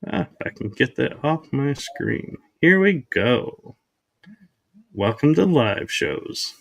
If I can get that off my screen. Here we go. Welcome to live shows.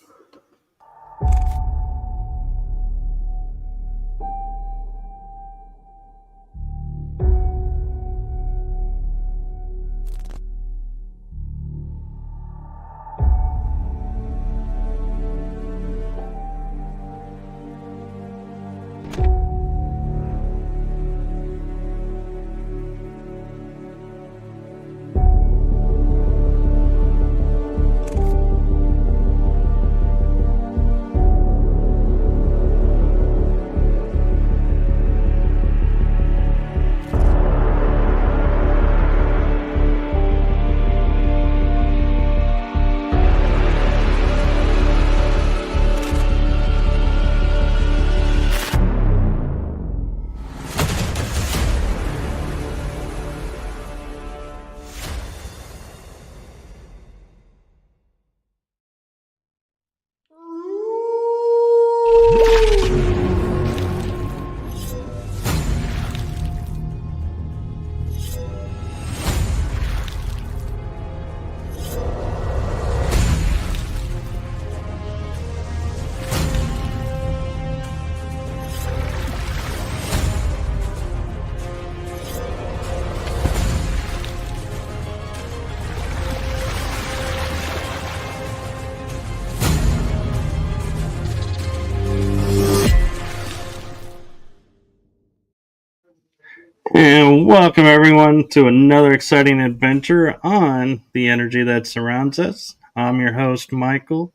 And welcome everyone to another exciting adventure on the energy that surrounds us. I'm your host, Michael,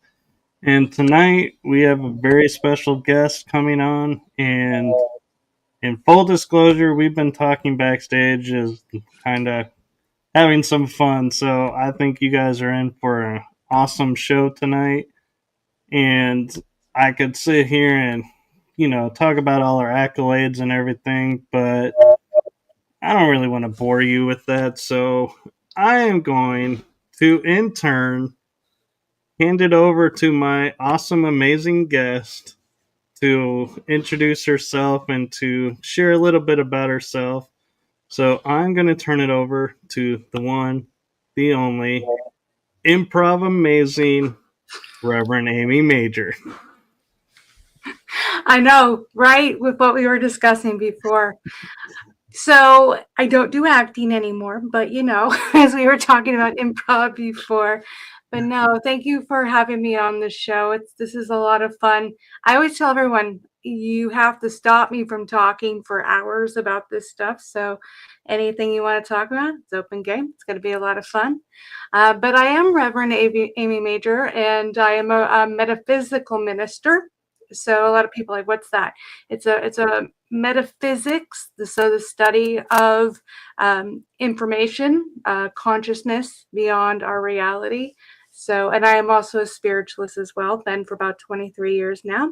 and tonight we have a very special guest coming on. And in full disclosure, we've been talking backstage, as kind of having some fun. So I think you guys are in for an awesome show tonight. And I could sit here and, talk about all our accolades and everything, but I don't really want to bore you with that, so I am going to, in turn, hand it over to my awesome, amazing guest to introduce herself and to share a little bit about herself. So I'm going to turn it over to the one, the only, improv amazing Reverend Amy Major. I know, right? With what we were discussing before. So I don't do acting anymore, but as we were talking about improv before. But no, thank you for having me on the show. This is a lot of fun. I always tell everyone you have to stop me from talking for hours about this stuff. So anything you want to talk about, it's open game. It's going to be a lot of fun. But I am Reverend Amy Major, and I am a metaphysical minister. So a lot of people are like, what's that? It's a metaphysics, so the study of information, consciousness beyond our reality. So, and I am also a spiritualist as well, been for about 23 years now.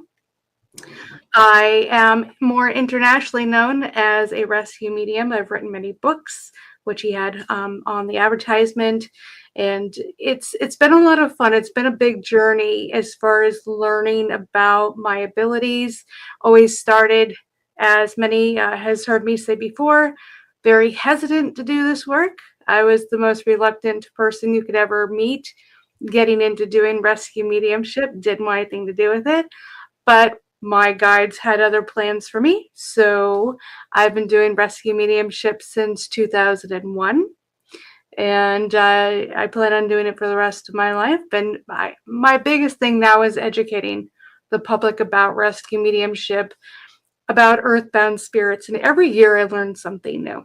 I am more internationally known as a rescue medium. I've written many books, which he had on the advertisement. And it's been a lot of fun. It's been a big journey as far as learning about my abilities. Always started, as many has heard me say before, very hesitant to do this work. I was the most reluctant person you could ever meet getting into doing rescue mediumship. Didn't want anything to do with it. But my guides had other plans for me. So I've been doing rescue mediumship since 2001. And I plan on doing it for the rest of my life. And my biggest thing now is educating the public about rescue mediumship, about earthbound spirits. And every year I learn something new.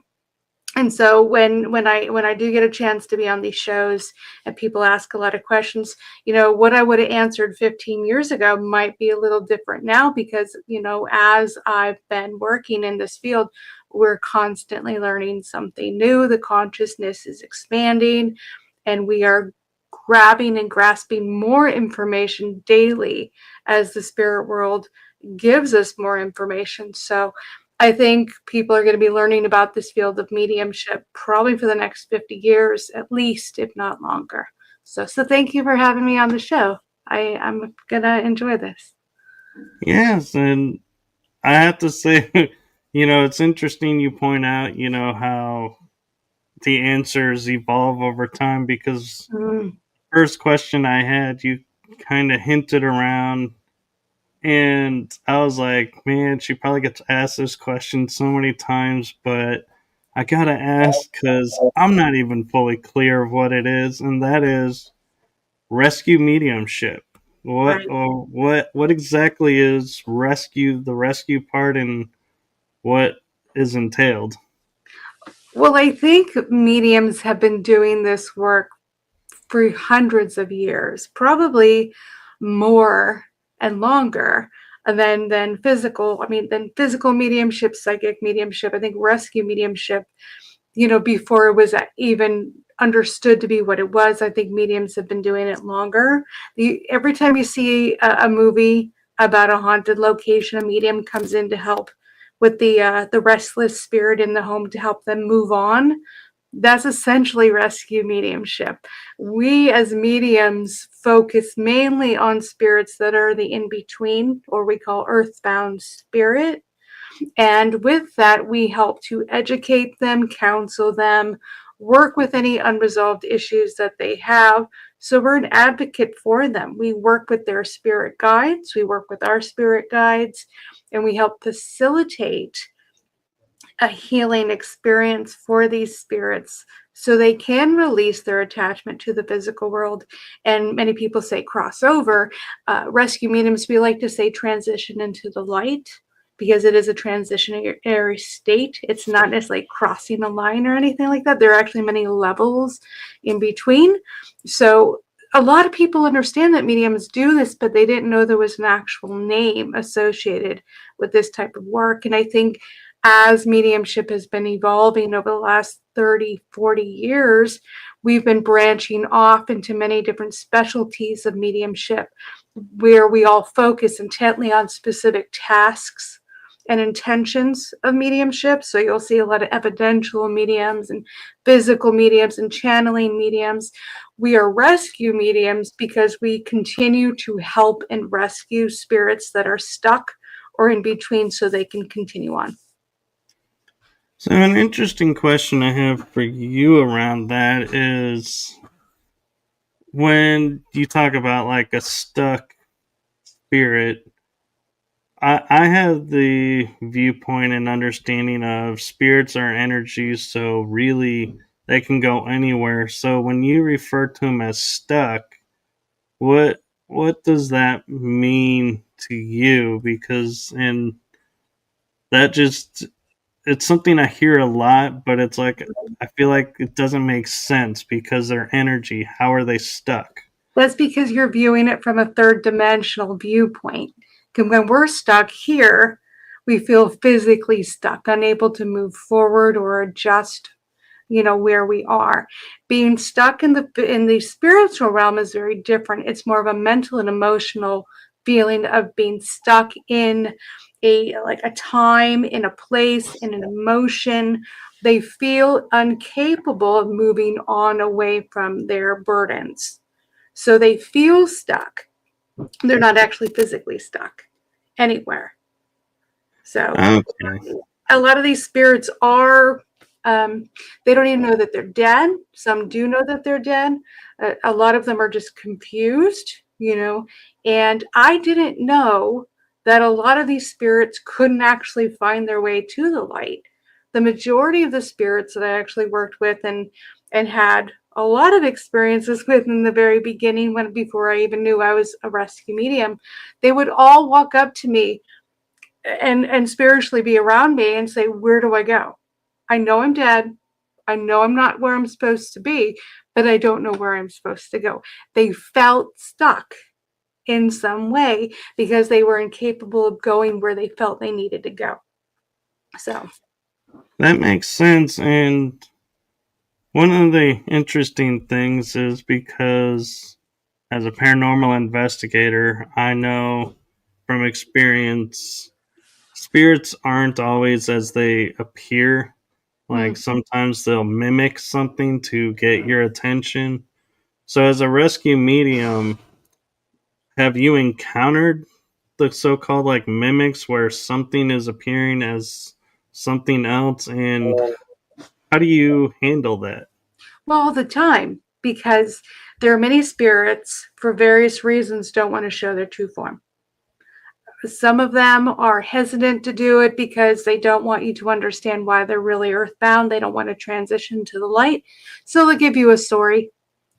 And so when I do get a chance to be on these shows and people ask a lot of questions, what I would have answered 15 years ago might be a little different now because, as I've been working in this field, we're constantly learning something new. The consciousness is expanding and we are grabbing and grasping more information daily as the spirit world gives us more information. So I think people are going to be learning about this field of mediumship probably for the next 50 years, at least, if not longer. So thank you for having me on the show. I'm gonna enjoy this. Yes, and I have to say, it's interesting you point out, how the answers evolve over time because Mm, first question I had, you kind of hinted around, and I was like, man, she probably gets asked this question so many times, but I gotta ask because I'm not even fully clear of what it is, and that is rescue mediumship. What right. or what exactly is the rescue part, and what is entailed? Well, I think mediums have been doing this work for hundreds of years, probably more and longer than physical. I mean, than physical mediumship, psychic mediumship. I think rescue mediumship, before it was even understood to be what it was. I think mediums have been doing it longer. Every time you see a movie about a haunted location, a medium comes in to help with the restless spirit in the home to help them move on. That's essentially rescue mediumship. We as mediums focus mainly on spirits that are the in between, or we call earthbound spirit. And with that, we help to educate them, counsel them, work with any unresolved issues that they have. So we're an advocate for them. We work with their spirit guides, we work with our spirit guides, and we help facilitate a healing experience for these spirits so they can release their attachment to the physical world. And many people say crossover. Rescue mediums, we like to say transition into the light because it is a transitionary state. It's not necessarily crossing a line or anything like that. There are actually many levels in between. So a lot of people understand that mediums do this, but they didn't know there was an actual name associated with this type of work. And I think as mediumship has been evolving over the last 30, 40 years, we've been branching off into many different specialties of mediumship where we all focus intently on specific tasks and intentions of mediumship. So you'll see a lot of evidential mediums and physical mediums and channeling mediums. We are rescue mediums because we continue to help and rescue spirits that are stuck or in between so they can continue on. So, an interesting question I have for you around that is when you talk about like a stuck spirit, I have the viewpoint and understanding of spirits are energies, so really they can go anywhere. So, when you refer to them as stuck, what does that mean to you? Because and that just it's something I hear a lot, but it's like I feel like it doesn't make sense because their energy. How are they stuck? That's because you're viewing it from a third dimensional viewpoint. Because when we're stuck here, we feel physically stuck, unable to move forward or adjust, where we are. Being stuck in the spiritual realm is very different. It's more of a mental and emotional feeling of being stuck in a time, in a place, in an emotion. They feel incapable of moving on away from their burdens. So they feel stuck. They're not actually physically stuck anywhere. So Okay. a lot of these spirits are, they don't even know that they're dead. Some do know that they're dead. A lot of them are just confused. And I didn't know that a lot of these spirits couldn't actually find their way to the light. The majority of the spirits that I actually worked with and had a lot of experiences with in the very beginning, when before I even knew I was a rescue medium, they would all walk up to me and spiritually be around me and say, where do I go? I know I'm dead. I know I'm not where I'm supposed to be, but I don't know where I'm supposed to go. They felt stuck in some way because they were incapable of going where they felt they needed to go. So That makes sense. And one of the interesting things is because as a paranormal investigator, I know from experience spirits aren't always as they appear. Like mm, sometimes they'll mimic something to get your attention. So as a rescue medium, have you encountered the so-called like mimics where something is appearing as something else, and how do you handle that? Well, all the time, because there are many spirits for various reasons don't want to show their true form. Some of them are hesitant to do it because they don't want you to understand why they're really earthbound. They don't want to transition to the light. So they'll give you a story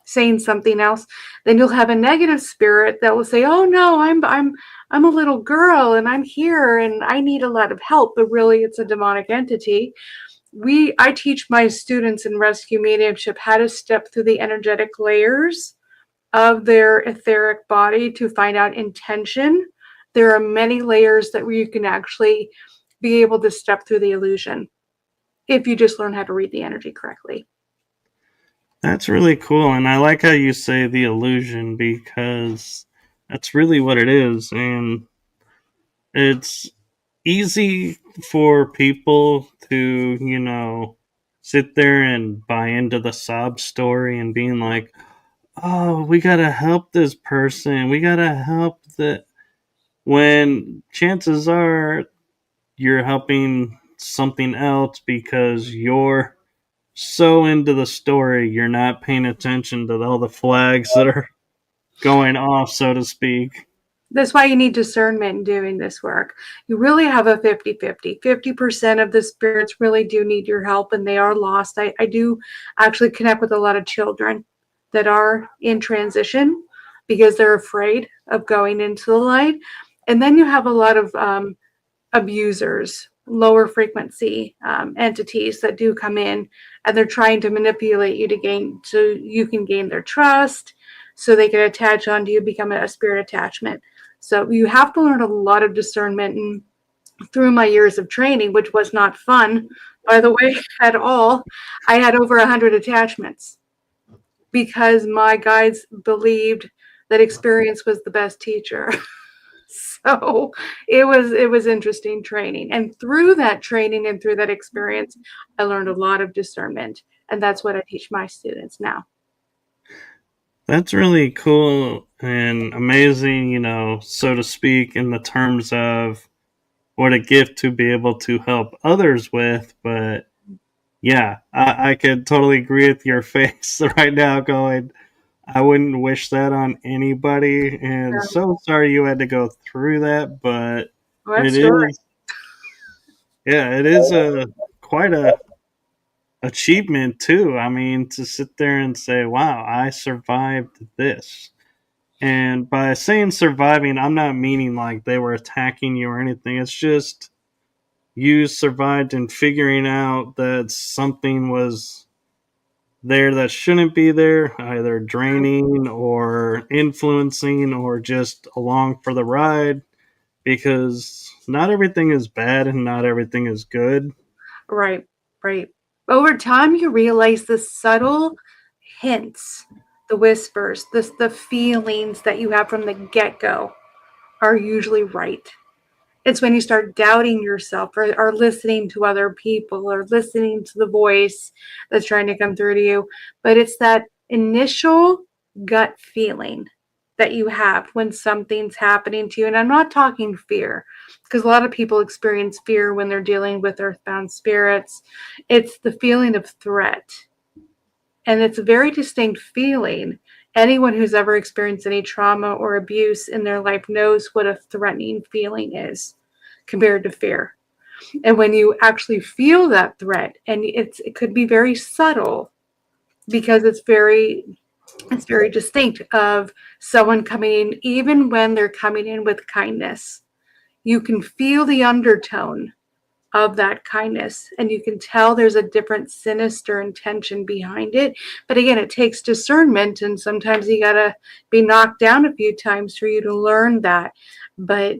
saying something else. Then you'll have a negative spirit that will say, "Oh no, I'm a little girl and I'm here and I need a lot of help," but really it's a demonic entity. I teach my students in rescue mediumship how to step through the energetic layers of their etheric body to find out intention. There are many layers that where you can actually be able to step through the illusion if you just learn how to read the energy correctly. That's really cool, and I like how you say the illusion, because that's really what it is. And it's easy for people to, sit there and buy into the sob story and being like, "Oh, we gotta help this person. We gotta help the." When chances are you're helping something else because you're so into the story, you're not paying attention to all the flags that are going off, so to speak. That's why you need discernment in doing this work. You really have a 50-50. 50% of the spirits really do need your help and they are lost. I do actually connect with a lot of children that are in transition because they're afraid of going into the light. And then you have a lot of abusers, lower frequency entities that do come in and they're trying to manipulate you to gain, so you can gain their trust, so they can attach onto you, become a spirit attachment. So you have to learn a lot of discernment. And through my years of training, which was not fun, by the way, at all, I had over 100 attachments because my guides believed that experience was the best teacher. So it was interesting training. And through that training and through that experience, I learned a lot of discernment. And that's what I teach my students now. That's really cool and amazing, so to speak, in the terms of what a gift to be able to help others with. But yeah, I could totally agree with your face right now going, I wouldn't wish that on anybody. And Yeah. so sorry you had to go through that, but Well, that it story. is, yeah, it is a quite a achievement too. I mean, to sit there and say, wow, I survived this. And by saying surviving, I'm not meaning like they were attacking you or anything. It's just you survived in figuring out that something was there that shouldn't be there, either draining or influencing or just along for the ride, because not everything is bad and not everything is good. Right, right. Over time, you realize the subtle hints, the whispers, the feelings that you have from the get go are usually right. It's when you start doubting yourself or listening to other people or listening to the voice that's trying to come through to you. But it's that initial gut feeling that you have when something's happening to you. And I'm not talking fear, because a lot of people experience fear when they're dealing with earthbound spirits. It's the feeling of threat. And it's a very distinct feeling. Anyone who's ever experienced any trauma or abuse in their life knows what a threatening feeling is compared to fear. And when you actually feel that threat, and it could be very subtle because it's very distinct of someone coming in, even when they're coming in with kindness. You can feel the undertone of that kindness, and you can tell there's a different sinister intention behind it. But again, it takes discernment, and sometimes you gotta be knocked down a few times for you to learn that. But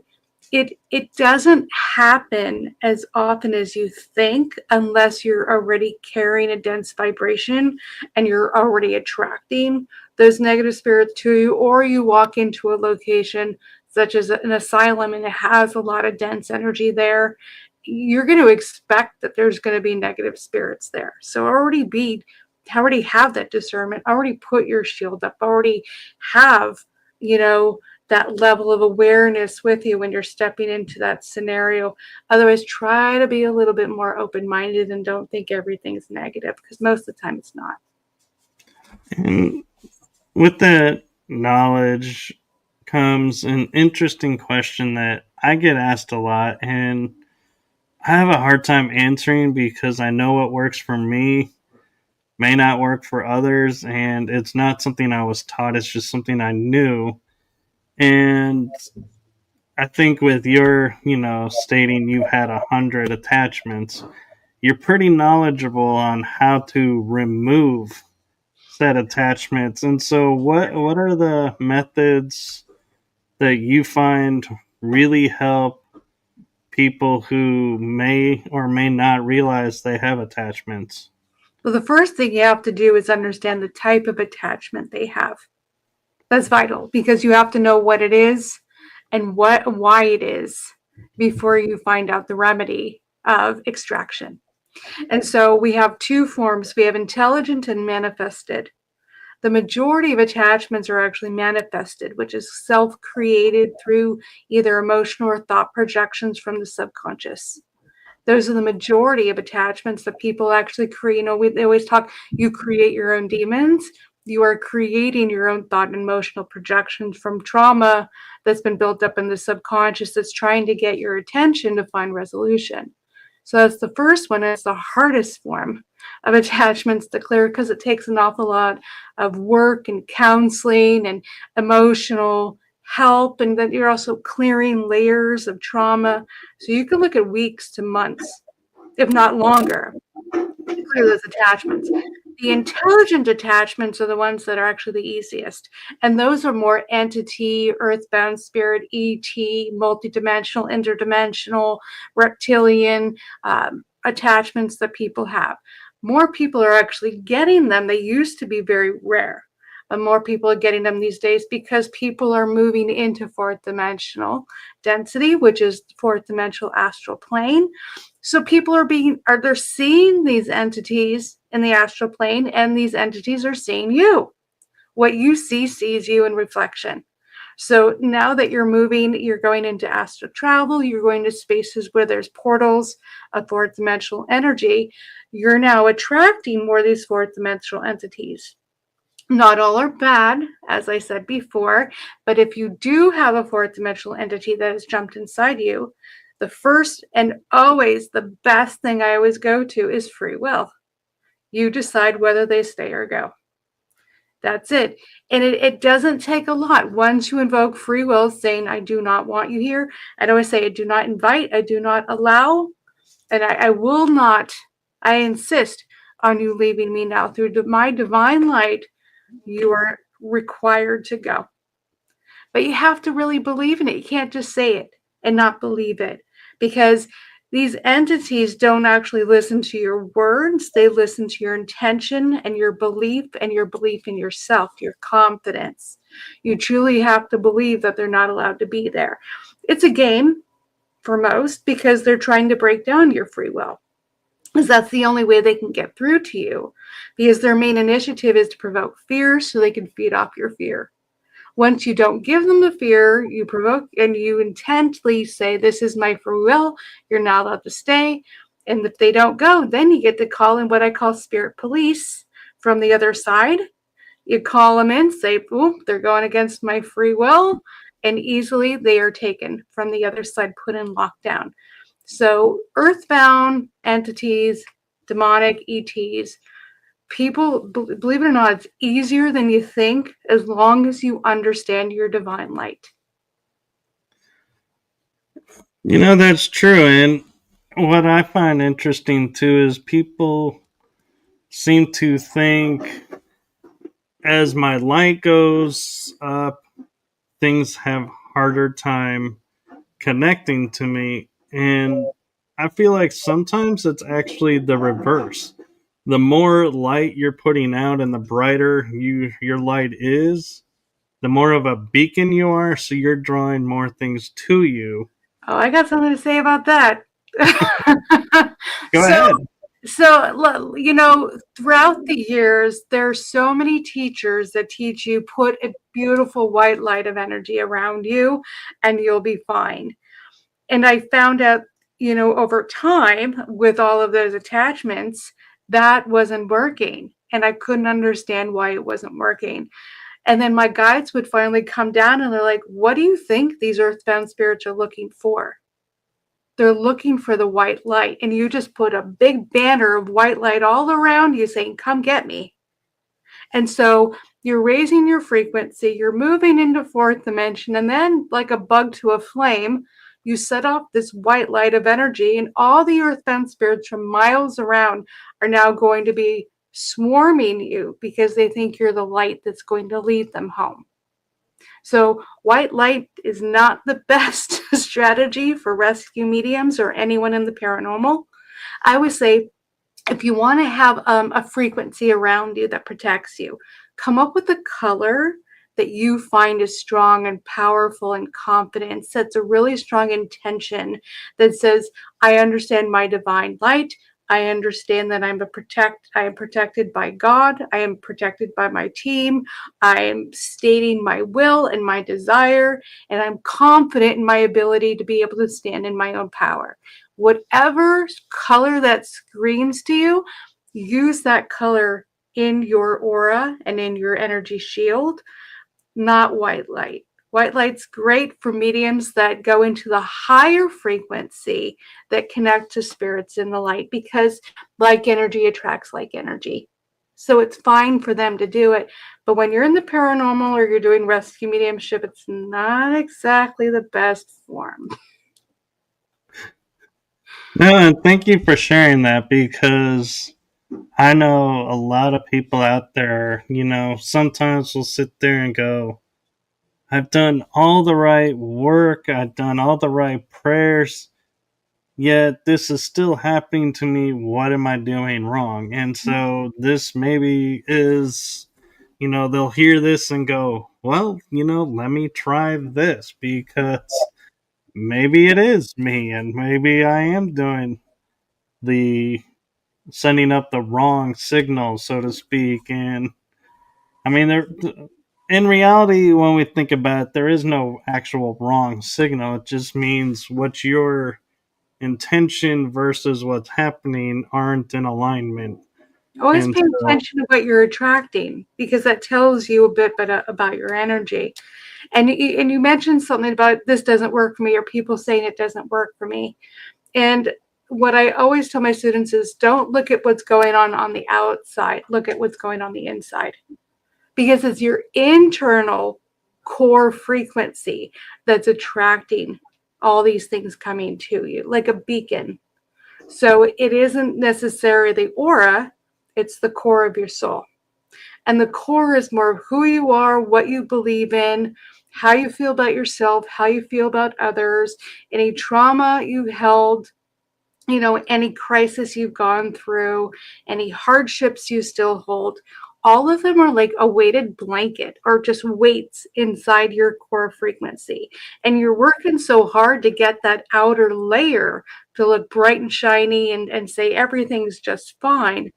it doesn't happen as often as you think unless you're already carrying a dense vibration and you're already attracting those negative spirits to you, or you walk into a location such as an asylum and it has a lot of dense energy there. You're going to expect that there's going to be negative spirits there. So already have that discernment, already put your shield up, already have, you know, that level of awareness with you when you're stepping into that scenario. Otherwise, try to be a little bit more open-minded and don't think everything's negative, because most of the time it's not. And with that knowledge comes an interesting question that I get asked a lot, and I have a hard time answering because I know what works for me may not work for others, and it's not something I was taught, it's just something I knew. And I think with your, stating you've had 100 attachments, you're pretty knowledgeable on how to remove said attachments. And so what are the methods that you find really help people who may or may not realize they have attachments? Well, the first thing you have to do is understand the type of attachment they have. That's vital, because you have to know what it is and why it is before you find out the remedy of extraction. And so we have two forms. We have intelligent and manifested. The majority of attachments are actually manifested, which is self-created through either emotional or thought projections from the subconscious. Those are the majority of attachments that people actually create. They always talk, you create your own demons. You are creating your own thought and emotional projections from trauma that's been built up in the subconscious that's trying to get your attention to find resolution. So that's the first one. It's the hardest form of attachments to clear, because it takes an awful lot of work and counseling and emotional help, and then you're also clearing layers of trauma. So you can look at weeks to months, if not longer, to clear those attachments. The intelligent attachments are the ones that are actually the easiest. And those are more entity, earthbound spirit, ET, multidimensional, interdimensional, reptilian attachments that people have. More people are actually getting them. They used to be very rare. But more people are getting them these days because people are moving into fourth dimensional density, which is fourth dimensional astral plane. So people they're seeing these entities in the astral plane, and these entities are seeing you. What you see sees you in reflection. So now that you're moving, you're going into astral travel, you're going to spaces where there's portals of fourth dimensional energy, you're now attracting more of these fourth dimensional entities. Not all are bad, as I said before, but if you do have a fourth dimensional entity that has jumped inside you, the first and always the best thing I always go to is free will. You decide whether they stay or go. That's it. And it doesn't take a lot. Once you invoke free will, saying, I do not want you here, I'd always say, I do not invite, I do not allow, and I will not, I insist on you leaving me now. Through my divine light, you are required to go. But you have to really believe in it. You can't just say it and not believe it, because these entities don't actually listen to your words. They listen to your intention and your belief in yourself, your confidence. You truly have to believe that they're not allowed to be there. It's a game for most, because they're trying to break down your free will, because that's the only way they can get through to you, because their main initiative is to provoke fear so they can feed off your fear. Once you don't give them the fear, you provoke and you intently say, this is my free will, you're not allowed to stay. And if they don't go, then you get to call in what I call spirit police from the other side. You call them in, say, boom, they're going against my free will, and easily they are taken from the other side, put in lockdown. So earthbound entities, demonic ETs, people, believe it or not, it's easier than you think, as long as you understand your divine light. That's true. And what I find interesting too is people seem to think as my light goes up, things have harder time connecting to me. And I feel like sometimes it's actually the reverse. The more light you're putting out and the brighter your light is, the more of a beacon you are, so you're drawing more things to you. Oh, I got something to say about that. Go So ahead. So, throughout the years, there's so many teachers that teach you put a beautiful white light of energy around you and you'll be fine. And I found out, over time with all of those attachments, that wasn't working. And I couldn't understand why it wasn't working. And then my guides would finally come down and they're like, what do you think these earthbound spirits are looking for? They're looking for the white light. And you just put a big banner of white light all around you saying, come get me. And so you're raising your frequency, you're moving into fourth dimension, and then, like a bug to a flame, you set off this white light of energy, and all the earthbound spirits from miles around are now going to be swarming you because they think you're the light that's going to lead them home. So, white light is not the best strategy for rescue mediums or anyone in the paranormal. I would say if you want to have a frequency around you that protects you, come up with a color that you find is strong and powerful and confident, sets a really strong intention that says, I understand my divine light. I understand that I am protected by God. I am protected by my team. I am stating my will and my desire, and I'm confident in my ability to be able to stand in my own power. Whatever color that screams to you, use that color in your aura and in your energy shield, not white light. White light's great for mediums that go into the higher frequency that connect to spirits in the light because like energy attracts like energy. So it's fine for them to do it. But when you're in the paranormal or you're doing rescue mediumship, it's not exactly the best form. No, and thank you for sharing that because I know a lot of people out there, sometimes will sit there and go, I've done all the right work, I've done all the right prayers, yet this is still happening to me. What am I doing wrong? And so this maybe is, they'll hear this and go, well, let me try this because maybe it is me and maybe I am doing the sending up the wrong signal, so to speak. And I mean, in reality, when we think about it, there is no actual wrong signal. It just means what your intention versus what's happening aren't in alignment. Always And pay so, attention to what you're attracting because that tells you a bit about your energy. And you mentioned something about this doesn't work for me, or people saying it doesn't work for me. And what I always tell my students is don't look at what's going on the outside, look at what's going on the inside. Because it's your internal core frequency that's attracting all these things coming to you, like a beacon. So it isn't necessarily the aura, it's the core of your soul. And the core is more of who you are, what you believe in, how you feel about yourself, how you feel about others, any trauma you held, any crisis you've gone through, any hardships you still hold. All of them are like a weighted blanket or just weights inside your core frequency. And you're working so hard to get that outer layer to look bright and shiny and say everything's just fine.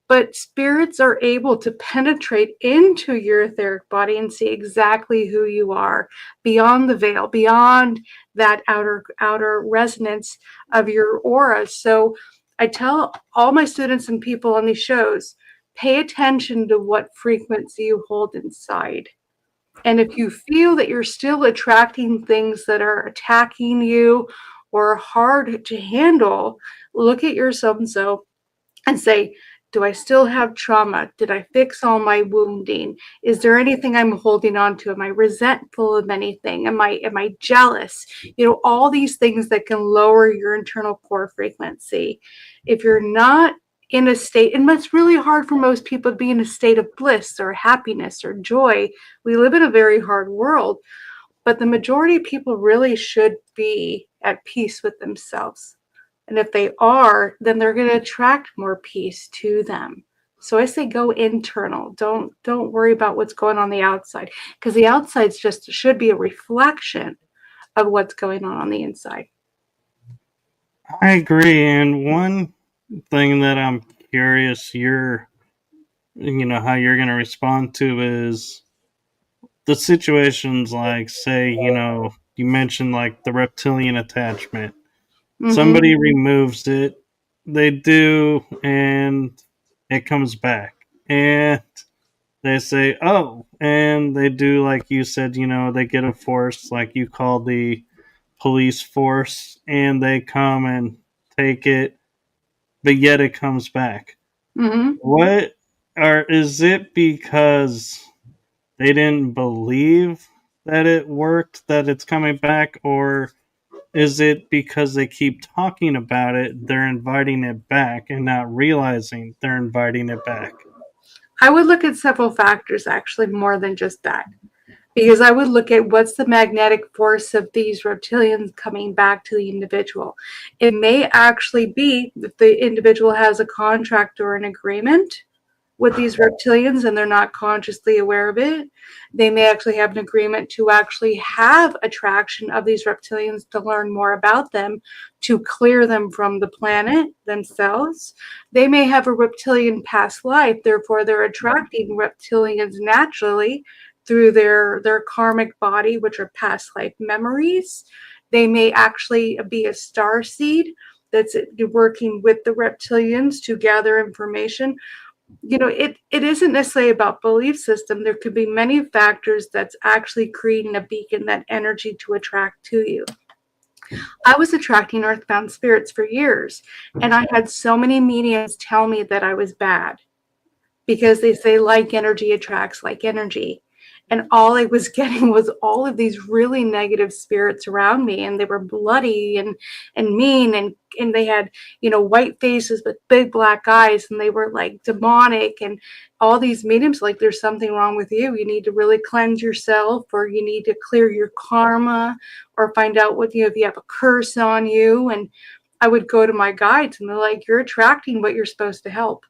But spirits are able to penetrate into your etheric body and see exactly who you are beyond the veil, beyond that outer resonance of your aura. So I tell all my students and people on these shows, pay attention to what frequency you hold inside. And if you feel that you're still attracting things that are attacking you or hard to handle, look at yourself and say, do I still have trauma? Did I fix all my wounding? Is there anything I'm holding on to? Am I resentful of anything? Am I jealous? All these things that can lower your internal core frequency. If you're not in a state, and it's really hard for most people to be in a state of bliss or happiness or joy. We live in a very hard world, but the majority of people really should be at peace with themselves. And if they are, then they're going to attract more peace to them. So I say go internal. Don't worry about what's going on the outside, because the outside's just should be a reflection of what's going on the inside. I agree. And one thing that I'm curious how you're going to respond to is the situations like, say, you mentioned like the reptilian attachment. Mm-hmm. Somebody removes it, they do, and it comes back. And they say, oh, and they do, like you said, they get a force, like you call the police force, and they come and take it, but yet it comes back. Mm-hmm. What, or is it because they didn't believe that it worked, that it's coming back, or is it because they keep talking about it, they're inviting it back and not realizing they're inviting it back? I would look at several factors, actually, more than just that. Because I would look at what's the magnetic force of these reptilians coming back to the individual. It may actually be that the individual has a contract or an agreement with these reptilians and they're not consciously aware of it. They may actually have an agreement to actually have attraction of these reptilians to learn more about them, to clear them from the planet themselves. They may have a reptilian past life, therefore they're attracting reptilians naturally through their karmic body, which are past life memories. They may actually be a star seed that's working with the reptilians to gather information. It isn't necessarily about belief system. There could be many factors that's actually creating a beacon, that energy to attract to you. I was attracting earthbound spirits for years, and I had so many mediums tell me that I was bad because they say like energy attracts like energy. And all I was getting was all of these really negative spirits around me, and they were bloody and mean, and they had, white faces with big black eyes, and they were like demonic. And all these mediums, like, there's something wrong with you. You need to really cleanse yourself, or you need to clear your karma, or find out what if you have a curse on you. And I would go to my guides, and they're like, you're attracting what you're supposed to help.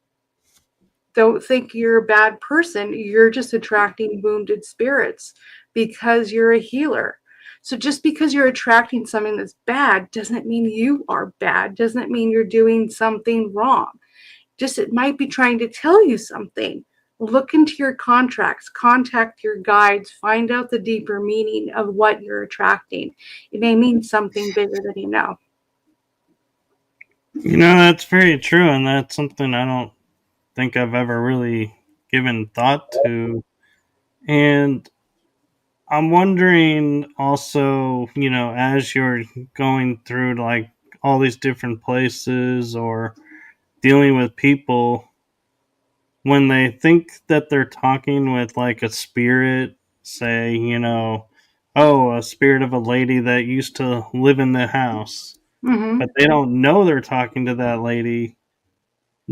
Don't think you're a bad person. You're just attracting wounded spirits because you're a healer. So just because you're attracting something that's bad doesn't mean you are bad, doesn't mean you're doing something wrong. Just it might be trying to tell you something. Look into your contracts, contact your guides, find out the deeper meaning of what you're attracting. It may mean something bigger than you know. That's very true, and that's something I don't think I've ever really given thought to. And I'm wondering also, as you're going through like all these different places or dealing with people, when they think that they're talking with like a spirit, say, oh, a spirit of a lady that used to live in the house, Mm-hmm. but they don't know they're talking to that lady.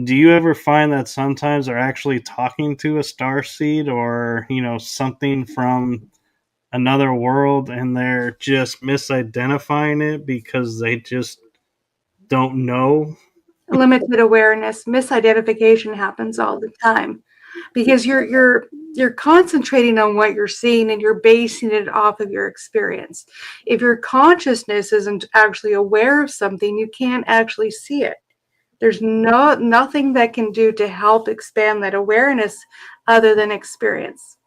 Do you ever find that sometimes they're actually talking to a star seed or, something from another world and they're just misidentifying it because they just don't know? Limited awareness, misidentification happens all the time because you're concentrating on what you're seeing and you're basing it off of your experience. If your consciousness isn't actually aware of something, you can't actually see it. There's nothing that can do to help expand that awareness other than experience.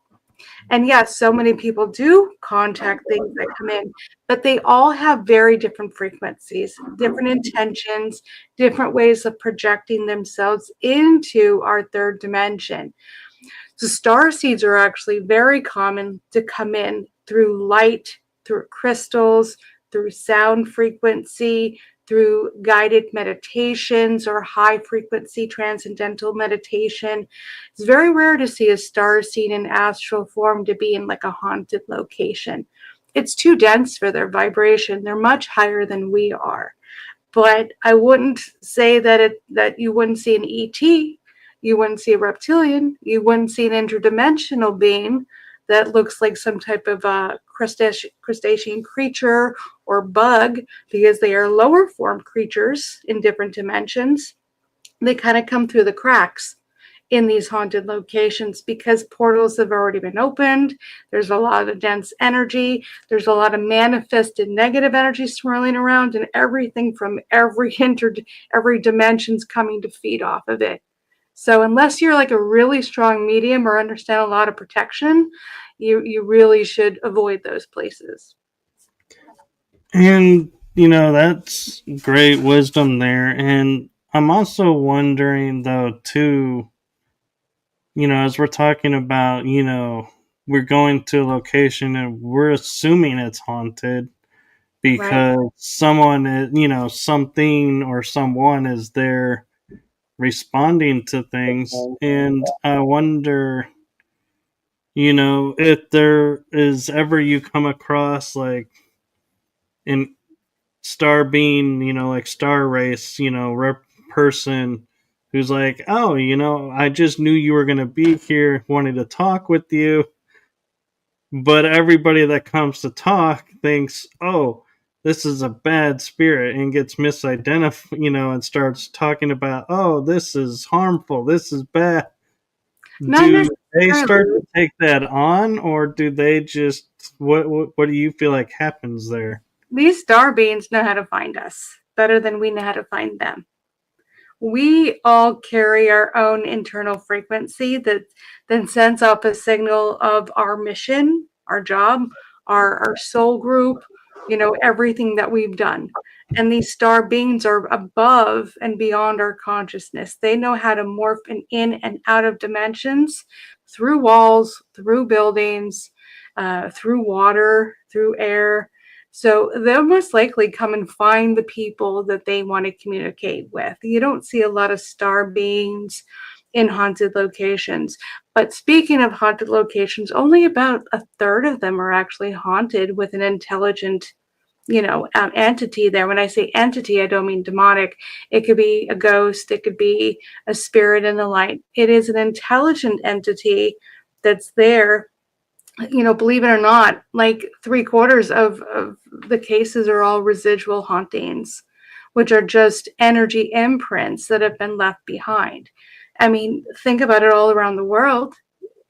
And yes, so many people do contact things that come in, but they all have very different frequencies, different intentions, different ways of projecting themselves into our third dimension. So star seeds are actually very common to come in through light, through crystals, through sound frequency, through guided meditations or high frequency transcendental meditation. It's very rare to see a star seed in astral form to be in like a haunted location. It's too dense for their vibration. They're much higher than we are. But I wouldn't say that you wouldn't see an ET, you wouldn't see a reptilian, you wouldn't see an interdimensional being that looks like some type of crustacean creature or bug, because they are lower form creatures in different dimensions. They kind of come through the cracks in these haunted locations because portals have already been opened. There's a lot of dense energy. There's a lot of manifested negative energy swirling around, and everything from every dimension's coming to feed off of it. So unless you're like a really strong medium or understand a lot of protection, you really should avoid those places. And, that's great wisdom there. And I'm also wondering, though, too, as we're talking about, we're going to a location and we're assuming it's haunted Right. because someone is, something or someone is there responding to things. And I wonder, if there is ever you come across like an star being, like star race, person who's like, oh, I just knew you were going to be here, wanted to talk with you. But everybody that comes to talk thinks, oh, this is a bad spirit and gets misidentified, and starts talking about, oh, this is harmful, this is bad. Not Do they start necessarily. to take that on, or do they just, what do you feel like happens there? These star beings know how to find us better than we know how to find them. We all carry our own internal frequency that then sends up a signal of our mission, our job, our soul group, everything that we've done. And these star beings are above and beyond our consciousness. They know how to morph in and out of dimensions through walls, through buildings, through water, through air. So they'll most likely come and find the people that they want to communicate with. You don't see a lot of star beings in haunted locations. But speaking of haunted locations, only about a third of them are actually haunted with an intelligent, entity there. When I say entity, I don't mean demonic. It could be a ghost, it could be a spirit in the light. It is an intelligent entity that's there. Believe it or not, like 3/4 of the cases are all residual hauntings, which are just energy imprints that have been left behind. I mean, think about it all around the world,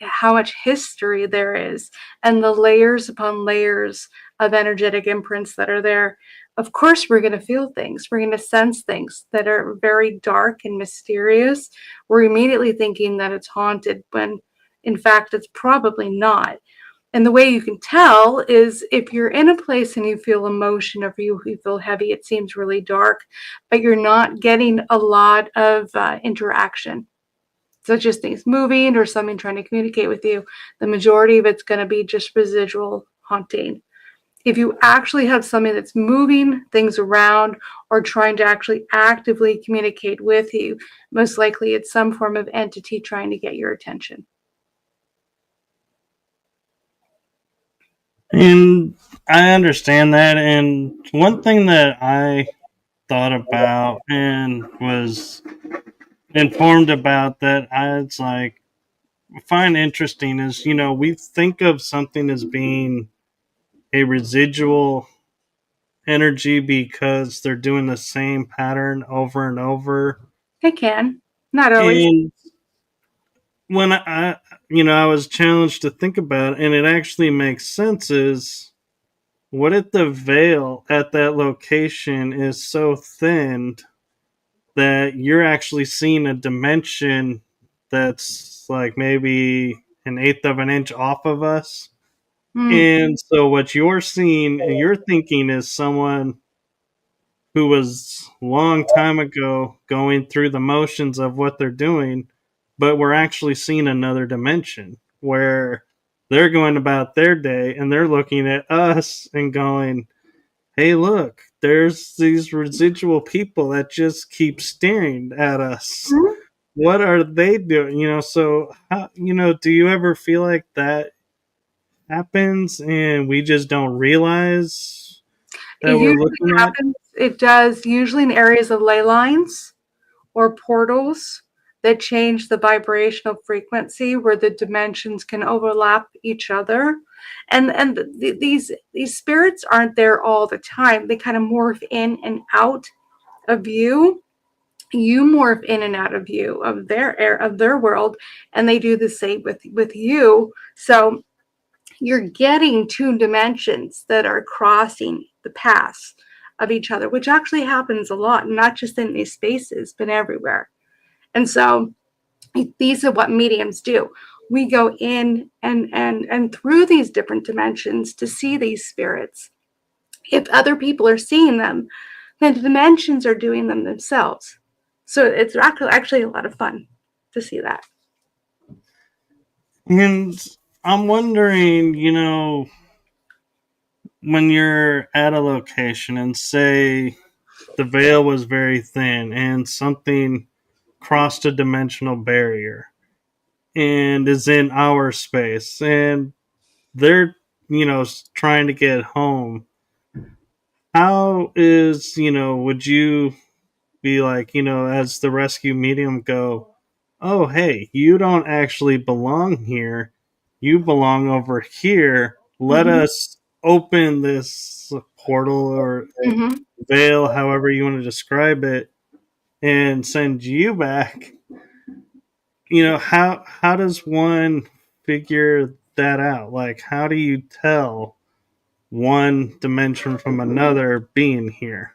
how much history there is, and the layers upon layers of energetic imprints that are there. Of course, we're going to feel things. We're going to sense things that are very dark and mysterious. We're immediately thinking that it's haunted when, in fact, it's probably not. And the way you can tell is if you're in a place and you feel emotion or you feel heavy, it seems really dark, but you're not getting a lot of interaction, such as things moving or something trying to communicate with you. The majority of it's going to be just residual haunting. If you actually have something that's moving things around or trying to actually actively communicate with you, most likely it's some form of entity trying to get your attention. And I understand that. And one thing that I thought about and was informed about that it's like find interesting is, we think of something as being a residual energy because they're doing the same pattern over and over. It can, not always. And when I was challenged to think about it, and it actually makes sense, is what if the veil at that location is so thin that you're actually seeing a dimension that's like maybe an eighth of an inch off of us? Mm. And so what you're seeing and you're thinking is someone who was a long time ago going through the motions of what they're doing, but we're actually seeing another dimension where they're going about their day and they're looking at us and going, hey, look, there's these residual people that just keep staring at us. Mhm. What are they doing? So, do you ever feel like that happens and we just don't realize It that we're usually looking at? happens, it does usually in areas of ley lines or portals that change the vibrational frequency where the dimensions can overlap each other. And these spirits aren't there all the time. They kind of morph in and out of view. you morph in and out of you, of their world, and they do the same with you. So you're getting two dimensions that are crossing the paths of each other, which actually happens a lot, not just in these spaces, but everywhere. And so these are what mediums do. We go in and through these different dimensions to see these spirits. If other people are seeing them, then the dimensions are doing them themselves. So it's actually a lot of fun to see that. And I'm wondering, when you're at a location and say the veil was very thin and something crossed a dimensional barrier and is in our space and they're, trying to get home, how is, would you be like, as the rescue medium go, oh, hey, you don't actually belong here. You belong over here. Let Mm-hmm. us open this portal or Mm-hmm. veil, however you want to describe it, and send you back. How does one figure that out? Like, how do you tell one dimension from another being here?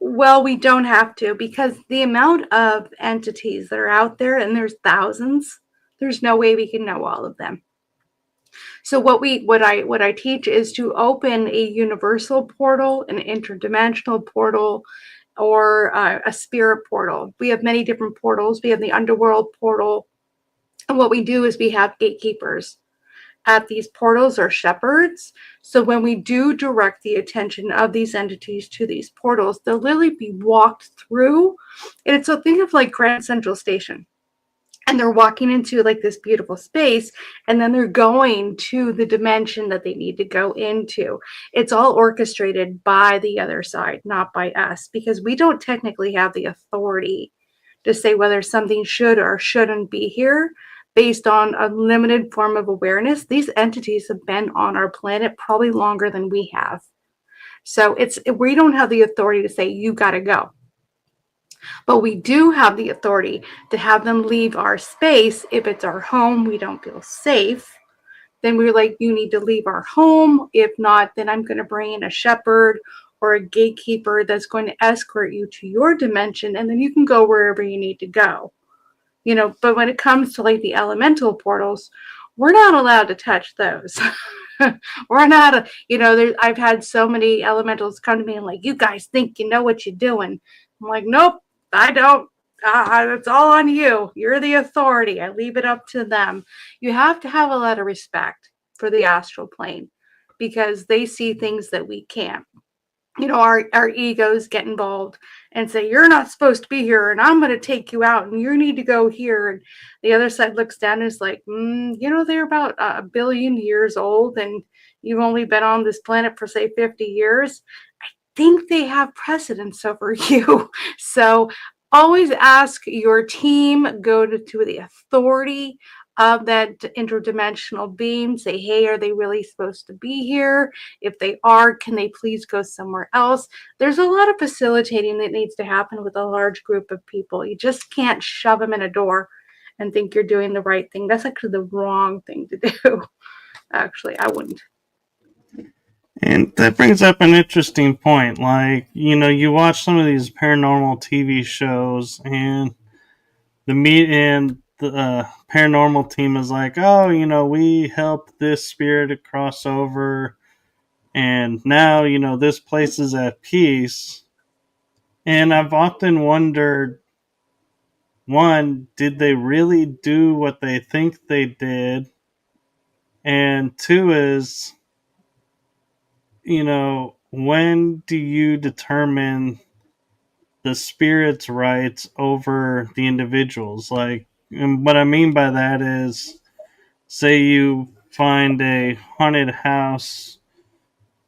Well, we don't have to, because the amount of entities that are out there, and there's thousands, there's no way we can know all of them. So what I teach is to open a universal portal, an interdimensional portal, or a spirit portal. We have many different portals. We have the underworld portal, and what we do is we have gatekeepers at these portals, or shepherds. So when we do direct the attention of these entities to these portals, they'll literally be walked through. And it's a thing of like Grand Central Station. And they're walking into like this beautiful space, and then they're going to the dimension that they need to go into. It's all orchestrated by the other side, not by us, because we don't technically have the authority to say whether something should or shouldn't be here based on a limited form of awareness. These entities have been on our planet probably longer than we have. So we don't have the authority to say you got to go. But we do have the authority to have them leave our space. If it's our home, we don't feel safe, then we're like, you need to leave our home. If not, then I'm going to bring in a shepherd or a gatekeeper that's going to escort you to your dimension, and then you can go wherever you need to go. But when it comes to like the elemental portals, we're not allowed to touch those. We're not, I've had so many elementals come to me and like, you guys think you know what you're doing. I'm like, nope, I don't. It's all on you. You're the authority. I leave it up to them. You have to have a lot of respect for the astral plane, because they see things that we can't. Our egos get involved and say, you're not supposed to be here, and I'm going to take you out, and you need to go here. And the other side looks down and is like, they're about a billion years old, and you've only been on this planet for, say, 50 years. I think they have precedence over you. So always ask your team, go to the authority of that interdimensional being. Say, hey, are they really supposed to be here? If they are, can they please go somewhere else? There's a lot of facilitating that needs to happen with a large group of people. You just can't shove them in a door and think you're doing the right thing. That's actually the wrong thing to do. Actually, I wouldn't. And that brings up an interesting point. Like, you watch some of these paranormal TV shows, and the paranormal team is like, oh, we helped this spirit to cross over, and now, this place is at peace. And I've often wondered, one, did they really do what they think they did? And two is, when do you determine the spirit's rights over the individuals? Like, and what I mean by that is, say you find a haunted house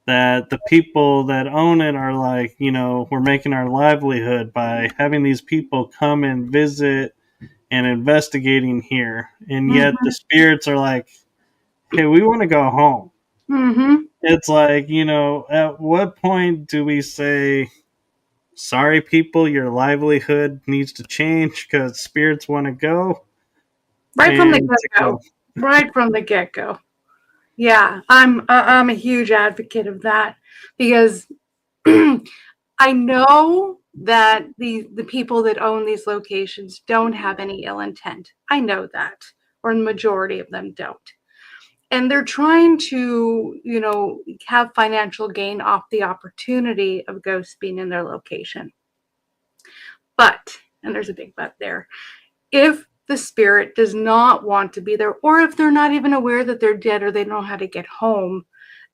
that the people that own it are like, we're making our livelihood by having these people come and visit and investigating here. And yet the Mm-hmm. spirits are like, hey, we want to go home. Mm-hmm. It's like, at what point do we say, sorry, people, your livelihood needs to change because spirits want to go Right from the and to get-go. go. Right from the get-go. Yeah, I'm a huge advocate of that because I know that the people that own these locations don't have any ill intent. I know that, or the majority of them don't. And they're trying to, have financial gain off the opportunity of ghosts being in their location. But, and there's a big but there, if the spirit does not want to be there, or if they're not even aware that they're dead or they don't know how to get home,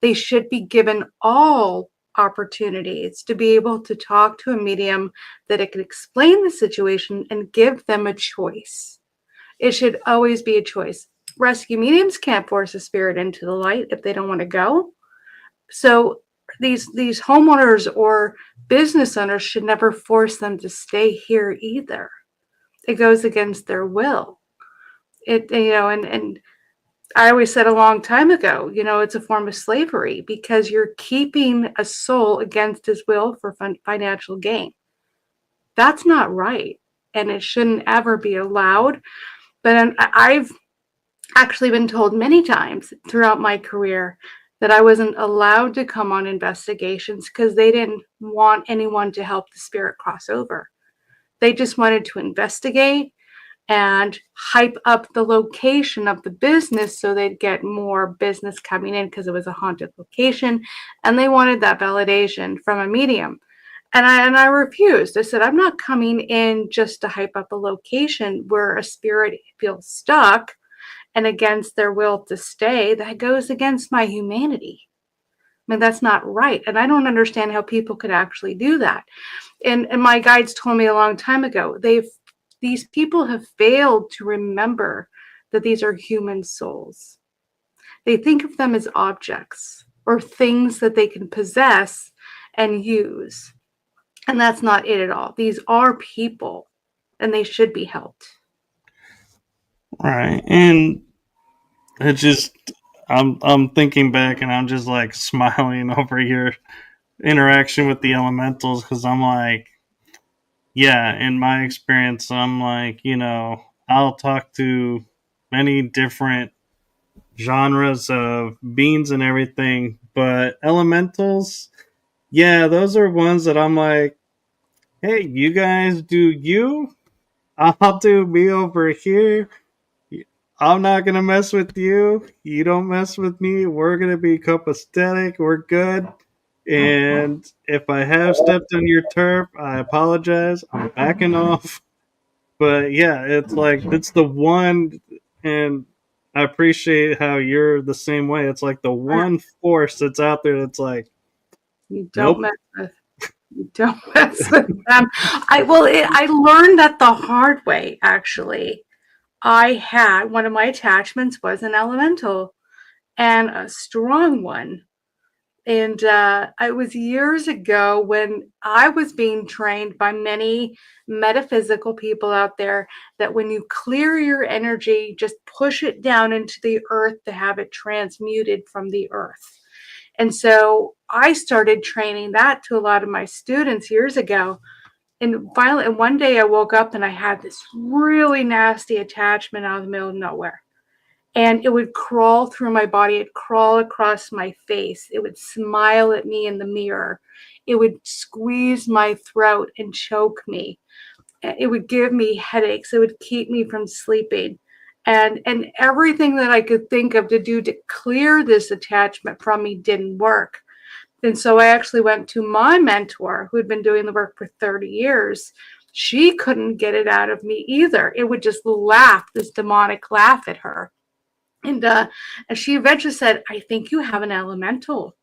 they should be given all opportunities to be able to talk to a medium that it can explain the situation and give them a choice. It should always be a choice. Rescue mediums can't force a spirit into the light if they don't want to go. So these homeowners or business owners should never force them to stay here either. It goes against their will. And I always said a long time ago, it's a form of slavery because you're keeping a soul against his will for financial gain. That's not right, and it shouldn't ever be allowed. But I've actually been told many times throughout my career that I wasn't allowed to come on investigations because they didn't want anyone to help the spirit cross over. They just wanted to investigate and hype up the location of the business so they'd get more business coming in because it was a haunted location, and they wanted that validation from a medium. And I refused. I said, I'm not coming in just to hype up a location where a spirit feels stuck and against their will to stay. That goes against my humanity. I mean, that's not right. And I don't understand how people could actually do that. And my guides told me a long time ago, these people have failed to remember that these are human souls. They think of them as objects or things that they can possess and use. And that's not it at all. These are people and they should be helped. Right. And it just, I'm thinking back and I'm just like smiling over your interaction with the elementals because I'm like, yeah, in my experience, I'm like, I'll talk to many different genres of beings and everything, but elementals, yeah, those are ones that I'm like, hey, you guys do you, I'll do me over here. I'm not gonna mess with you. You don't mess with me. We're gonna be copacetic. We're good. And if I have stepped on your turf, I apologize. I'm backing off. But yeah, it's like it's the one, and I appreciate how you're the same way. It's like the one force that's out there that's like, You don't nope. mess with you don't mess with them. I learned that the hard way actually. I had one of my attachments was an elemental and a strong one. And it was years ago when I was being trained by many metaphysical people out there that when you clear your energy, just push it down into the earth to have it transmuted from the earth. And so I started training that to a lot of my students years ago. And finally, and one day I woke up and I had this really nasty attachment out of the middle of nowhere, and it would crawl through my body. It'd crawl across my face. It would smile at me in the mirror. It would squeeze my throat and choke me. It would give me headaches. It would keep me from sleeping. And everything that I could think of to do to clear this attachment from me didn't work. And so I actually went to my mentor who had been doing the work for 30 years. She couldn't get it out of me either. It would just laugh, this demonic laugh at her. And she eventually said, I think you have an elemental.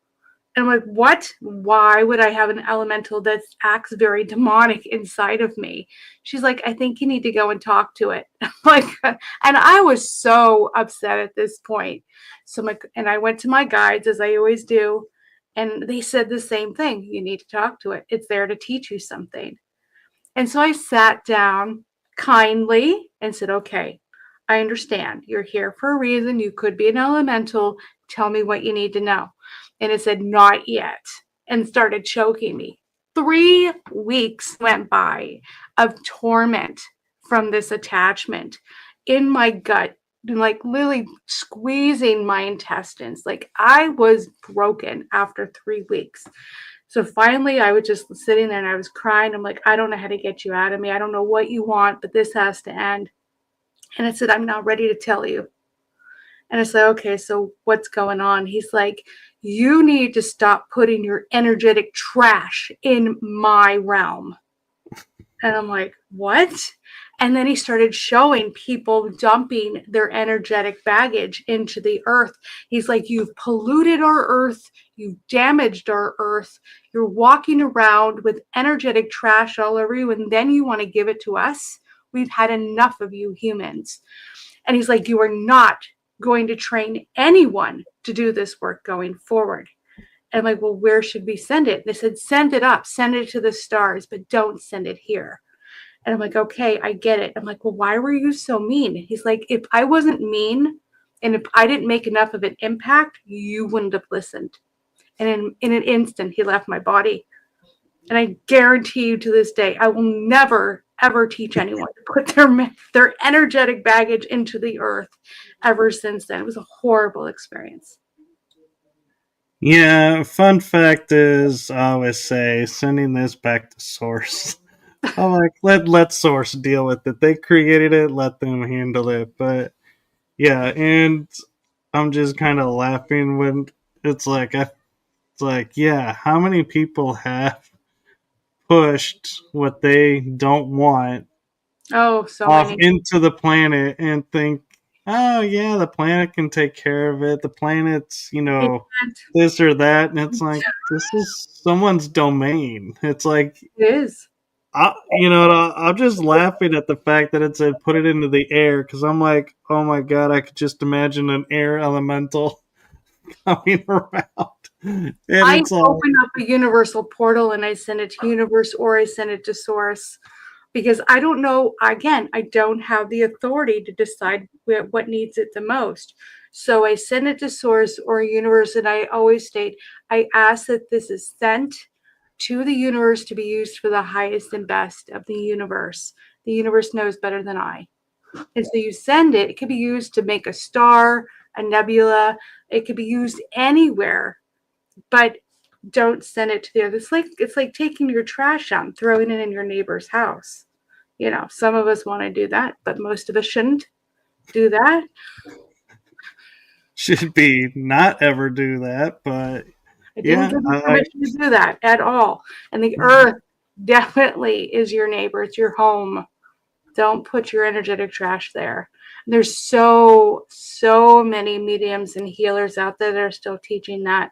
And I'm like, what? Why would I have an elemental that acts very demonic inside of me? She's like, I think you need to go and talk to it. Like, and I was so upset at this point. And I went to my guides as I always do. And they said the same thing. You need to talk to it. It's there to teach you something. And so I sat down kindly and said, okay, I understand. You're here for a reason. You could be an elemental. Tell me what you need to know. And it said, not yet, and started choking me. 3 weeks went by of torment from this attachment in my gut, like literally squeezing my intestines. Like I was broken after 3 weeks. So finally, I was just sitting there and I was crying. I'm like, I don't know how to get you out of me. I don't know what you want, but this has to end. And I said, I'm not ready to tell you. And I said, okay, so what's going on? He's like, you need to stop putting your energetic trash in my realm. And I'm like, what? And then he started showing people dumping their energetic baggage into the earth. He's like, you've polluted our earth. You've damaged our earth. You're walking around with energetic trash all over you. And then you want to give it to us. We've had enough of you humans. And he's like, you are not going to train anyone to do this work going forward. And I'm like, well, where should we send it? They said, send it up, send it to the stars, but don't send it here. And I'm like, okay, I get it. I'm like, well, why were you so mean? He's like, if I wasn't mean and if I didn't make enough of an impact, you wouldn't have listened. And in an instant, he left my body. And I guarantee you to this day, I will never, ever teach anyone to put their energetic baggage into the earth ever since then. It was a horrible experience. Yeah, fun fact is, I always say, sending this back to source. I'm like, let source deal with it. They created it, let them handle it. But yeah, and I'm just kind of laughing when yeah, how many people have pushed what they don't want Oh, so off many. into the planet and think, oh yeah, the planet can take care of it. The planet's, It, this or that, and it's like this is someone's domain. It's like it is. I'm just laughing at the fact that it said put it into the air because I'm like, oh my god, I could just imagine an air elemental coming around, and I it's all open up a universal portal and I send it to universe or I send it to source because I don't know. Again, I don't have the authority to decide what needs it the most. So I send it to source or universe, and I always state I ask that this is sent to the universe to be used for the highest and best of the universe. The universe knows better than I. And so you send it, it could be used to make a star, a nebula, it could be used anywhere, but don't send it to the other. It's like taking your trash out and throwing it in your neighbor's house. You know, some of us want to do that, but most of us shouldn't do that. should be not ever do that. But I didn't yeah, give you permission to do that at all. And the earth definitely is your neighbor, it's your home. Don't put your energetic trash there. There's so many mediums and healers out there that are still teaching that.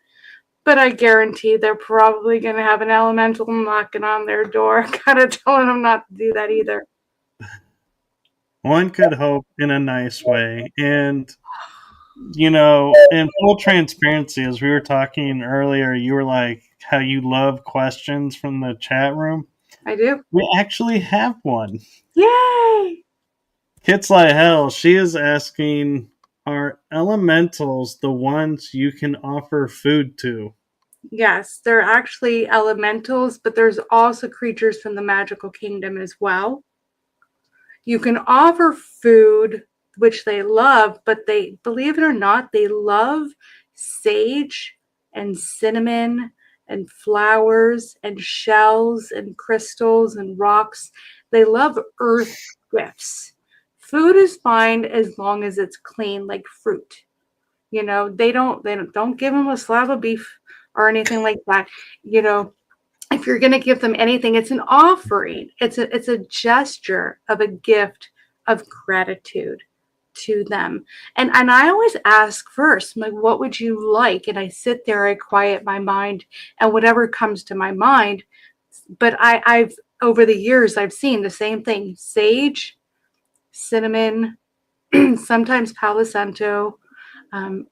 But I guarantee they're probably going to have an elemental knocking on their door, kind of telling them not to do that either. one could hope in a nice way. And in full transparency, as we were talking earlier, you were like how you love questions from the chat room. I do. We actually have one. Yay! Kits Like Hell, she is asking, are elementals the ones you can offer food to? Yes, they're actually elementals, but there's also creatures from the magical kingdom as well. You can offer food, which they love, but they, believe it or not, they love sage and cinnamon and flowers and shells and crystals and rocks. They love earth gifts. Food is fine as long as it's clean, like fruit. You know, they don't give them a slab of beef or anything like that. You know, if you're going to give them anything, it's an offering. It's a gesture of a gift of gratitude to them. And I always ask first, like, what would you like? And I sit there, I quiet my mind, and whatever comes to my mind. But I've over the years I've seen the same thing: sage, cinnamon, sometimes Palo Santo,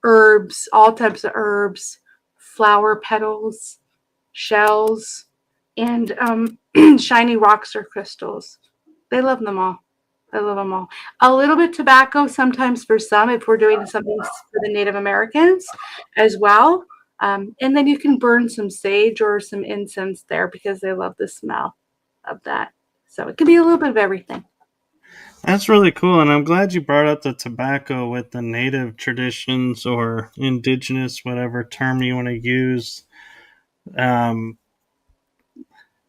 herbs, all types of herbs, flower petals, shells, and shiny rocks or crystals. They love them all. I love them all. A little bit tobacco sometimes for some if we're doing something for the Native Americans as well. And then you can burn some sage or some incense there because they love the smell of that. So it can be a little bit of everything. That's really cool, and I'm glad you brought up the tobacco with the native traditions or indigenous, whatever term you want to use. Um,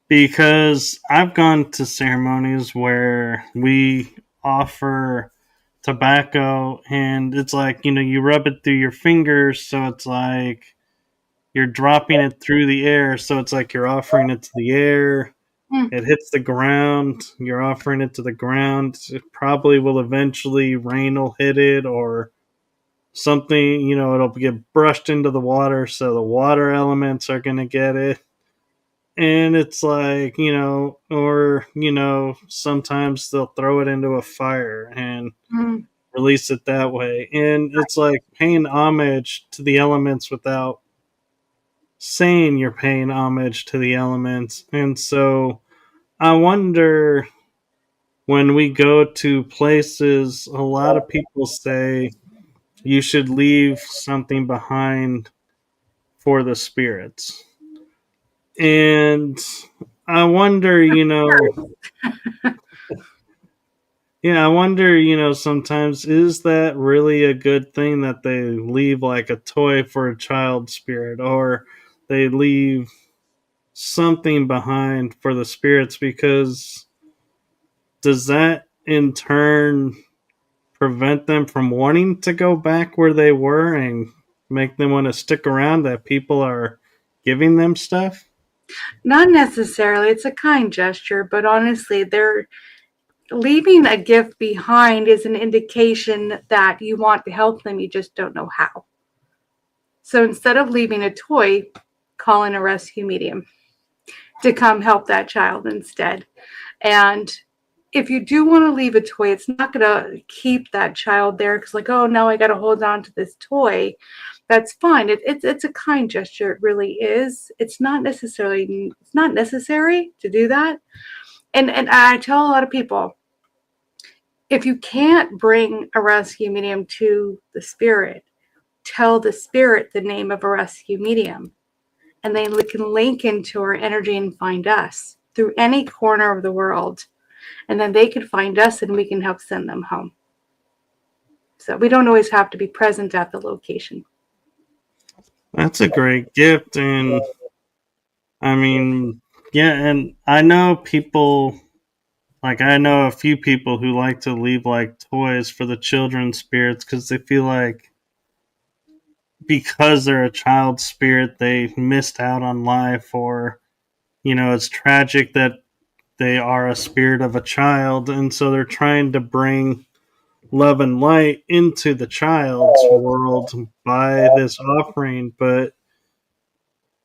because I've gone to ceremonies where we offer tobacco, and it's like, you rub it through your fingers, so it's like you're dropping it through the air, so it's like you're offering it to the air. Mm, It hits the ground, you're offering it to the ground. It probably will eventually, rain will hit it, or something, it'll get brushed into the water, so the water elements are going to get it. And it's like, or, sometimes they'll throw it into a fire and mm. release it that way. And it's like paying homage to the elements without saying you're paying homage to the elements. And so I wonder, when we go to places, a lot of people say you should leave something behind for the spirits. And I wonder, yeah, I wonder, sometimes, is that really a good thing that they leave like a toy for a child spirit, or they leave something behind for the spirits? Because does that in turn prevent them from wanting to go back where they were and make them want to stick around, that people are giving them stuff? Not necessarily. It's a kind gesture, but honestly, they're leaving a gift behind is an indication that you want to help them, you just don't know how. So instead of leaving a toy, call in a rescue medium to come help that child instead. And if you do want to leave a toy, it's not going to keep that child there because, like, oh, no, I got to hold on to this toy. That's fine. It's a kind gesture. It really is. It's not necessary to do that. And I tell a lot of people, if you can't bring a rescue medium to the spirit, tell the spirit the name of a rescue medium, and they can link into our energy and find us through any corner of the world. And then they can find us and we can help send them home. So we don't always have to be present at the location. That's a great gift. And I mean, yeah, and I know people, like, I know a few people who like to leave like toys for the children's spirits because they feel like, because they're a child spirit, they missed out on life, or, it's tragic that they are a spirit of a child, and so they're trying to bring love and light into the child's world by this offering. But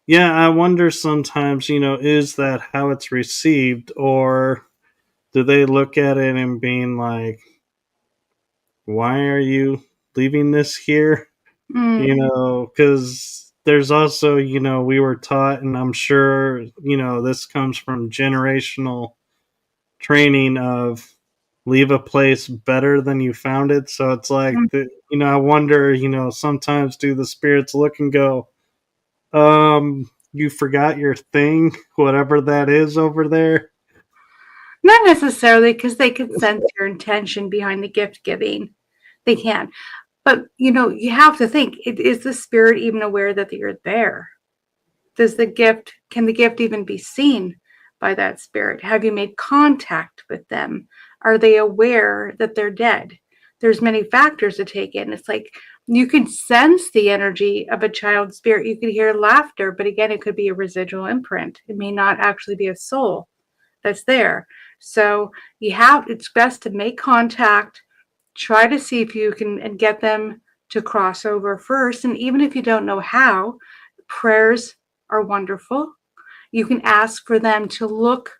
yeah, I wonder sometimes, is that how it's received, or do they look at it and being like, why are you leaving this here? Mm, Because there's also, we were taught, and I'm sure, this comes from generational training of, leave a place better than you found it. So it's like, mm. I wonder, sometimes do the spirits look and go, you forgot your thing, whatever that is over there. Not necessarily, because they can sense your intention behind the gift giving. They can. But you have to think, is the spirit even aware that you're there? Can the gift even be seen by that spirit? Have you made contact with them? Are they aware that they're dead? There's many factors to take in. It's like you can sense the energy of a child spirit. You could hear laughter, but again, it could be a residual imprint. It may not actually be a soul that's there. So it's best to make contact, try to see if you can and get them to cross over first. And even if you don't know how, prayers are wonderful. You can ask for them to look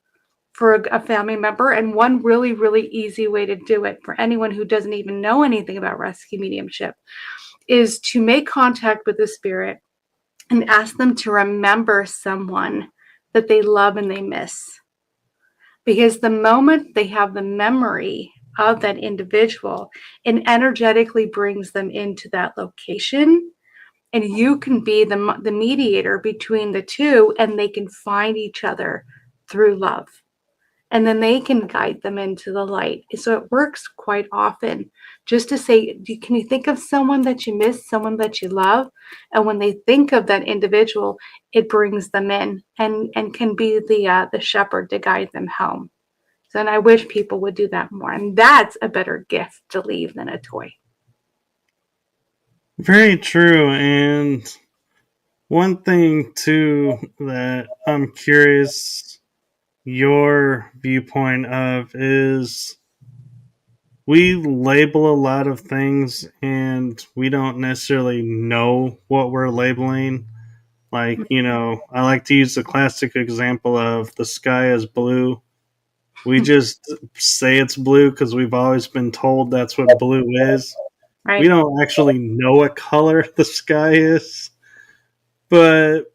for a family member. And one really, really easy way to do it for anyone who doesn't even know anything about rescue mediumship is to make contact with the spirit and ask them to remember someone that they love and they miss. Because the moment they have the memory of that individual, it energetically brings them into that location. and you can be the mediator between the two, and they can find each other through love, and then they can guide them into the light. So it works quite often, just to say, can you think of someone that you miss, someone that you love? And when they think of that individual, it brings them in, and can be the shepherd to guide them home. So, and I wish people would do that more, and that's a better gift to leave than a toy. Very true. And one thing too that I'm curious your viewpoint of is we label a lot of things and we don't necessarily know what we're labeling. Like, I like to use the classic example of the sky is blue. We just say it's blue because we've always been told that's what blue is. We Right, don't actually know what color the sky is. But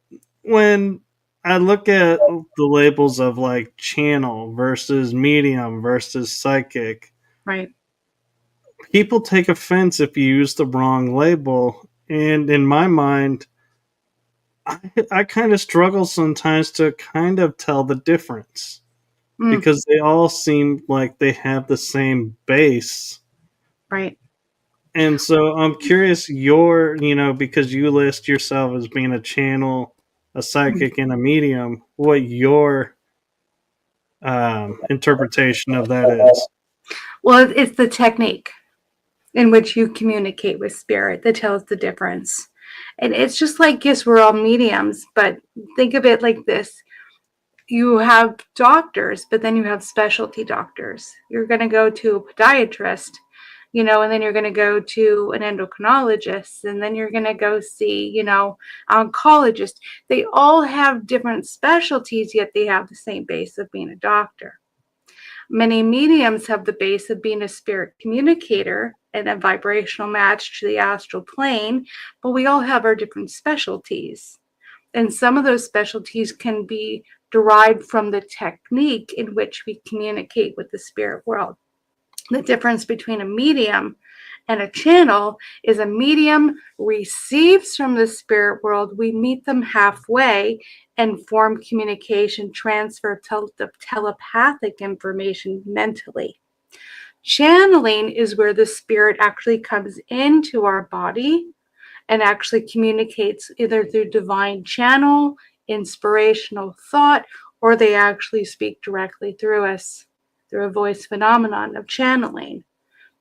when I look at the labels of like channel versus medium versus psychic, right. people take offense if you use the wrong label. And in my mind, I kind of struggle sometimes to kind of tell the difference Mm, because they all seem like they have the same base. right. And so I'm curious, because you list yourself as being a channel, a Mm. psychic, and a medium, what your interpretation of that is. Well, it's the technique in which you communicate with spirit that tells the difference. And it's just like, yes, we're all mediums, but think of it like this. You have doctors, but then you have specialty doctors. You're going to go to a podiatrist, and then you're going to go to an endocrinologist, and then you're going to go see, oncologist. They all have different specialties, yet they have the same base of being a doctor. Many mediums have the base of being a spirit communicator and a vibrational match to the astral plane, but we all have our different specialties. And some of those specialties can be derived from the technique in which we communicate with the spirit world. The difference between a medium and a channel is a medium receives from the spirit world. We meet them halfway and form communication, transfer telepathic information mentally. Channeling is where the spirit actually comes into our body and actually communicates either through divine channel, inspirational thought, or they actually speak directly through us through a voice phenomenon of channeling.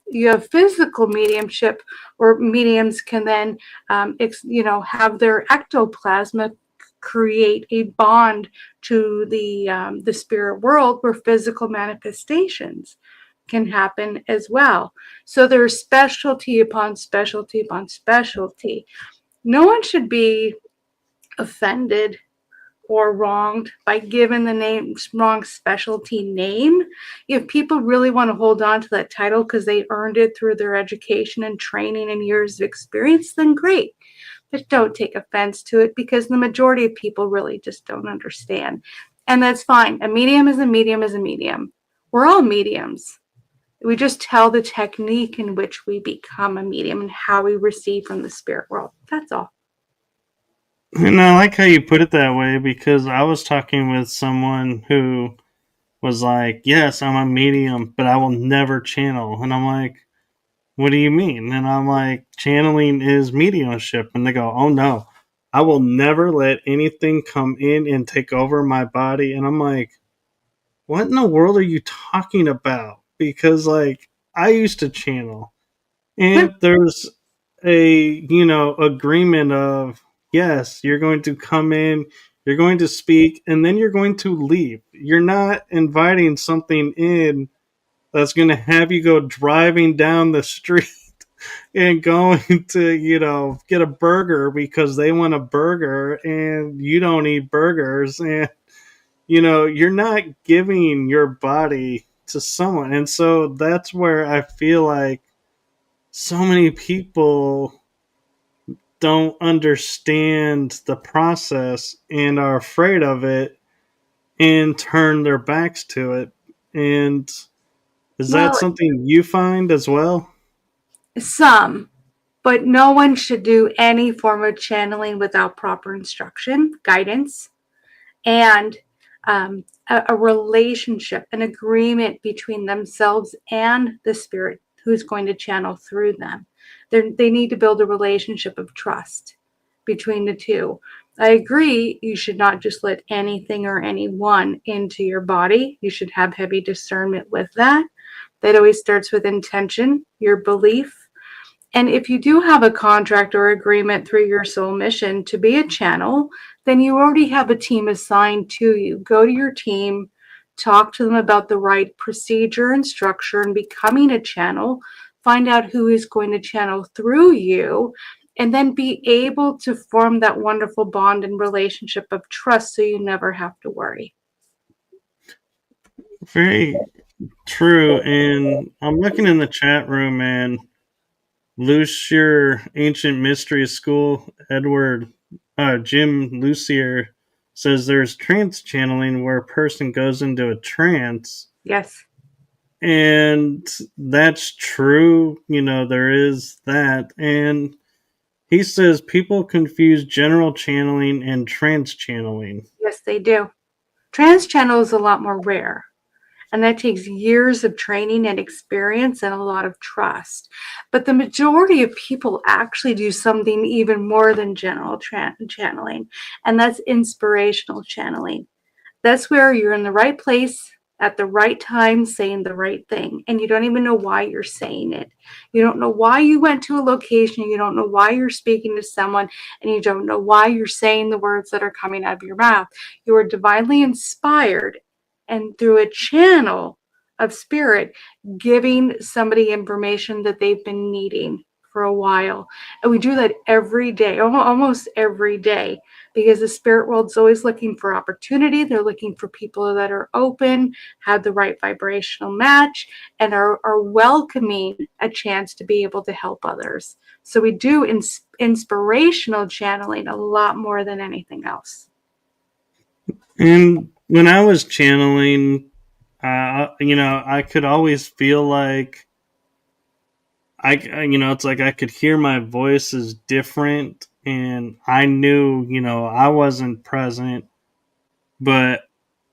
You have physical mediumship, or mediums can then, have their ectoplasm create a bond to the spirit world, where physical manifestations can happen as well. So there's specialty upon specialty upon specialty. No one should be offended or wronged by giving the wrong specialty name. If people really want to hold on to that title because they earned it through their education and training and years of experience, then great. But don't take offense to it, because the majority of people really just don't understand. And that's fine. A medium is a medium is a medium. We're all mediums. We just tell the technique in which we become a medium and how we receive from the spirit world. That's all. And I like how you put it that way because I was talking with someone who was like, yes, I'm a medium, but I will never channel. And I'm like, what do you mean? And I'm like, channeling is mediumship. And they go, oh no, I will never let anything come in and take over my body. And I'm like, what in the world are you talking about? Because, like, I used to channel, Yeah. and there's agreement of, yes, you're going to come in, you're going to speak, and then you're going to leave. You're not inviting something in that's going to have you go driving down the street and going to, get a burger because they want a burger and you don't eat burgers. And, you're not giving your body to someone. And so that's where I feel like so many people don't understand the process and are afraid of it and turn their backs to it. And is that Well, something you find as well? some. But no one should do any form of channeling without proper instruction, guidance, and a relationship, an agreement between themselves and the spirit who's going to channel through them. They need to build a relationship of trust between the two. I agree, you should not just let anything or anyone into your body. You should have heavy discernment with that. That always starts with intention, your belief. And if you do have a contract or agreement through your soul mission to be a channel, then you already have a team assigned to you. Go to your team, talk to them about the right procedure and structure in becoming a channel, find out who is going to channel through you, and then be able to form that wonderful bond and relationship of trust so you never have to worry. Very true. And I'm looking in the chat room, and Lucier Ancient Mystery School, Jim Lucier says there's trance channeling where a person goes into a trance. Yes. And that's true. There is that. And he says people confuse general channeling and trance channeling. Yes, they do. Trance channel is a lot more rare. And that takes years of training and experience and a lot of trust. But the majority of people actually do something even more than general channeling, and that's inspirational channeling. That's where you're in the right place at the right time saying the right thing, and you don't even know why you're saying it. You don't know why you went to a location, you don't know why you're speaking to someone, and you don't know why you're saying the words that are coming out of your mouth. You are divinely inspired, and through a channel of spirit, giving somebody information that they've been needing for a while. And we do that every day, almost every day, because the spirit world's always looking for opportunity. They're looking for people that are open, have the right vibrational match, and are welcoming a chance to be able to help others. So we do inspirational channeling a lot more than anything else. And when I was channeling, I could always feel like it's like I could hear my voice is different, and I knew, I wasn't present, but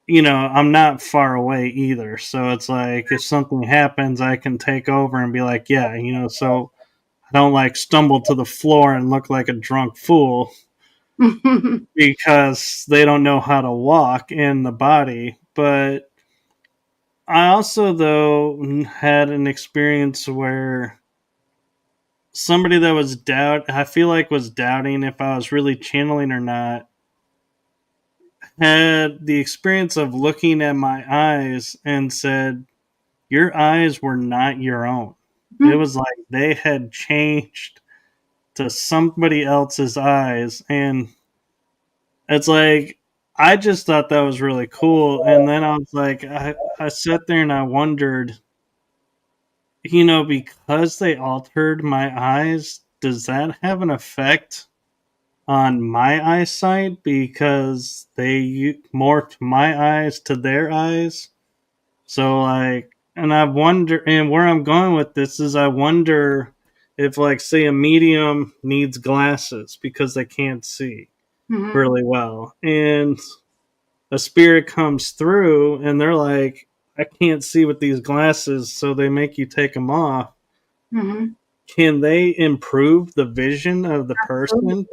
I'm not far away either. So it's like if something happens, I can take over and be like, yeah, so I don't like stumble to the floor and look like a drunk fool because they don't know how to walk in the body. But I also, though, had an experience where somebody that I feel like was doubting if I was really channeling or not, had the experience of looking at my eyes and said, your eyes were not your own. It was like they had changed to somebody else's eyes. And it's like, I just thought that was really cool. And then I was like, I sat there and I wondered, because they altered my eyes, does that have an effect on my eyesight because they morphed my eyes to their eyes? So, like, and I wonder, and where I'm going with this is I wonder if, like, say a medium needs glasses because they can't see really well, and a spirit comes through and they're like, I can't see with these glasses, so they make you take them off. Can they improve the vision of the person?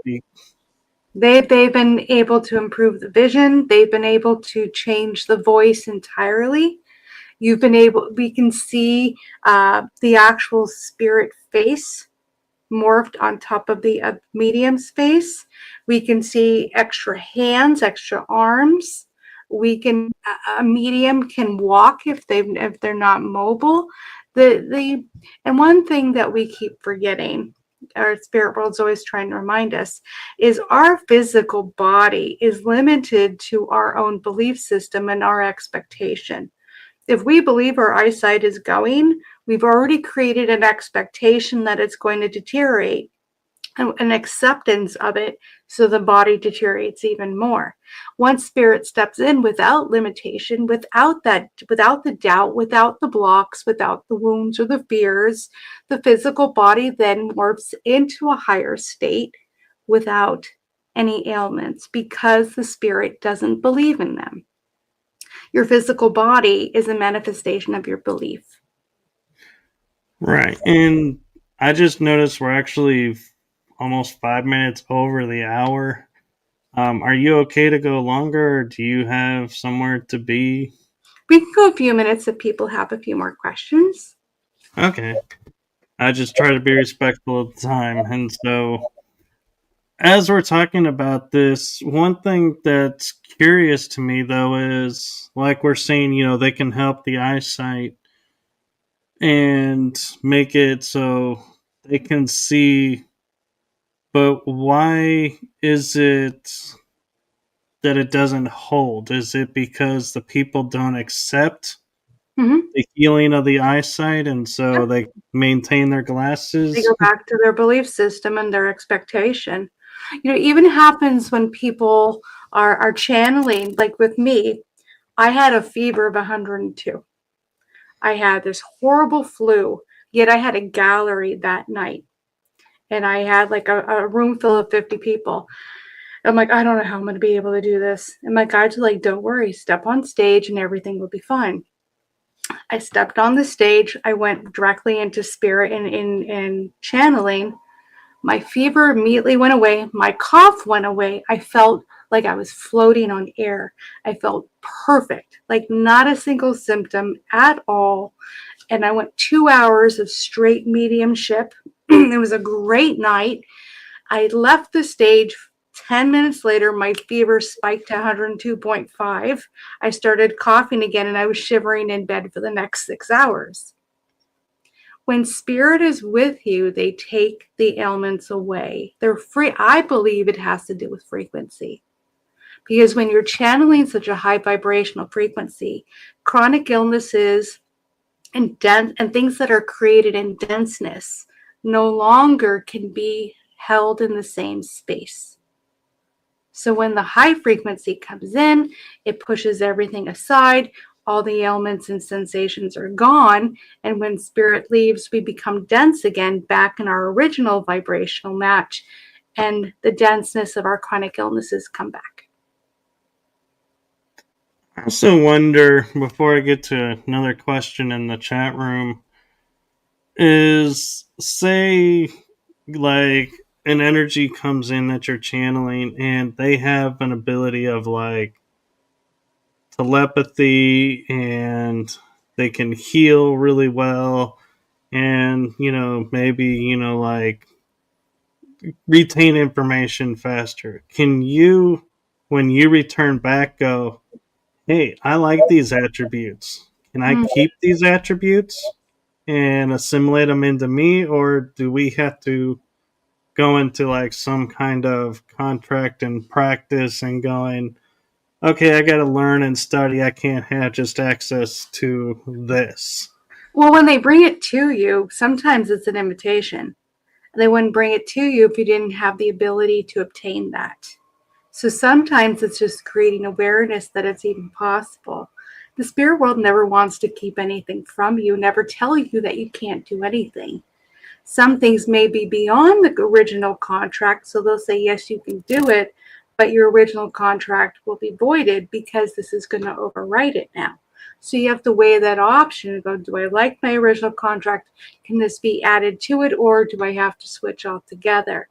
They've been able to improve the vision. They've been able to change the voice entirely. We can see the actual spirit face morphed on top of the medium's face. We can see extra hands, extra arms. A medium can walk if they're not mobile. And one thing that we keep forgetting, our spirit world's always trying to remind us, is our physical body is limited to our own belief system and our expectation. If we believe our eyesight is going, we've already created an expectation that it's going to deteriorate. an acceptance of it, so the body deteriorates even more. Once spirit steps in without limitation, without the doubt, without the blocks, without the wounds or the fears, the physical body then morphs into a higher state without any ailments, because the spirit doesn't believe in them. Your physical body is a manifestation of your belief. Right. And I just noticed we're actually almost 5 minutes over the hour. Are you okay to go longer, or do you have somewhere to be? We can go a few minutes if people have a few more questions. Okay. I just try to be respectful of the time. And so, as we're talking about this, one thing that's curious to me, though, is like we're saying, they can help the eyesight and make it so they can see. But why is it that it doesn't hold? Is it because the people don't accept Mm-hmm. the healing of the eyesight and so Yep. they maintain their They glasses? go back to their belief system and their expectation. Even happens when people are channeling, like with me. I had a fever of 102. I had this horrible flu, yet I had a gallery that night. And I had like a room full of 50 people. I'm like, I don't know how I'm going to be able to do this. And my guides are like, don't worry, step on stage and everything will be fine. I stepped on the stage. I went directly into spirit and in channeling. My fever immediately went away. My cough went away. I felt like I was floating on air. I felt perfect, like not a single symptom at all. And I went 2 hours of straight mediumship. It was a great night. I left the stage. 10 minutes later, my fever spiked to 102.5. I started coughing again and I was shivering in bed for the next 6 hours. When spirit is with you, they take the ailments away. They're free. I believe it has to do with frequency. Because when you're channeling such a high vibrational frequency, chronic illnesses and things that are created in denseness no longer can be held in the same space. So when the high frequency comes in, it pushes everything aside. All the ailments and sensations are gone. And when spirit leaves, we become dense again, back in our original vibrational match. And the denseness of our chronic illnesses come back. I also wonder, before I get to another question in the chat room, is say like an energy comes in that you're channeling and they have an ability of like telepathy and they can heal really well and maybe like retain information faster. Can you, when you return back, go, hey, I like these attributes, can I Mm. keep these attributes and assimilate them into me, or do we have to go into like some kind of contract and practice and going, okay, I got to learn and study. I can't have just access to this. Well, when they bring it to you, sometimes it's an invitation. They wouldn't bring it to you if you didn't have the ability to obtain that. So sometimes it's just creating awareness that it's even possible. The spirit world never wants to keep anything from you, never tell you that you can't do anything. Some things may be beyond the original contract, so they'll say, yes, you can do it, but your original contract will be voided because this is going to overwrite it now. So you have to weigh that option and go, do I like my original contract? Can this be added to it, or do I have to switch altogether?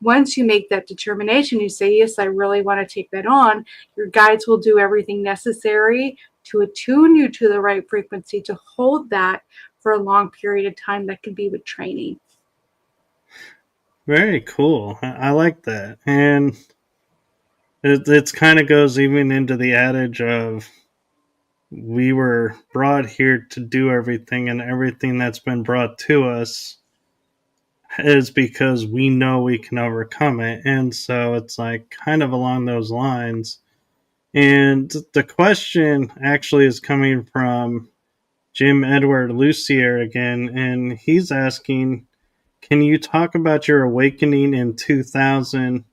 Once you make that determination, you say, yes, I really want to take that on. Your guides will do everything necessary to attune you to the right frequency to hold that for a long period of time. That can be with training. Very cool. I like that. And it's kind of goes even into the adage of we were brought here to do everything, and everything that's been brought to us is because we know we can overcome it. And so it's like kind of along those lines. And the question actually is coming from Jim Edward Lucier again, and he's asking, can you talk about your awakening in 2000?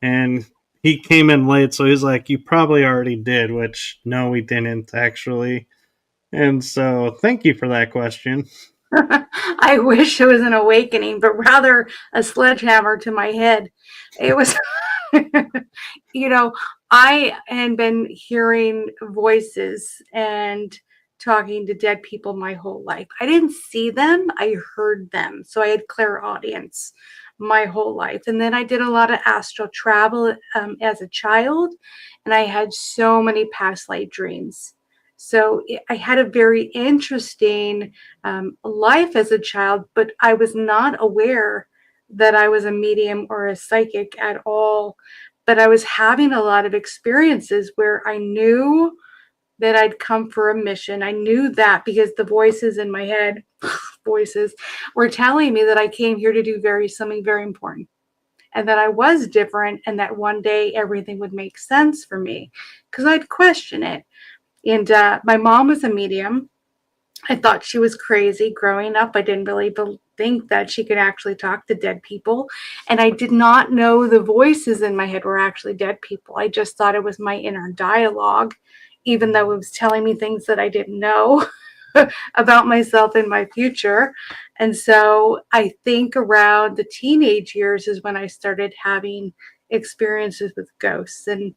And he came in late, so he's like, you probably already did, which no, we didn't actually. And so, thank you for that question. I wish it was an awakening, but rather a sledgehammer to my head. It was, you know, I had been hearing voices and talking to dead people my whole life. I didn't see them, I heard them. So I had clairaudience my whole life. And then I did a lot of astral travel as a child, and I had so many past life dreams. So I had a very interesting life as a child, but I was not aware that I was a medium or a psychic at all. But I was having a lot of experiences where I knew that I'd come for a mission. I knew that because the voices in my head, voices, were telling me that I came here to do something very important, and that I was different, and that one day everything would make sense for me because I'd question it. And my mom was a medium. I thought she was crazy growing up. I didn't really think that she could actually talk to dead people. And I did not know the voices in my head were actually dead people. I just thought it was my inner dialogue, even though it was telling me things that I didn't know about myself and my future. And so I think around the teenage years is when I started having experiences with ghosts. And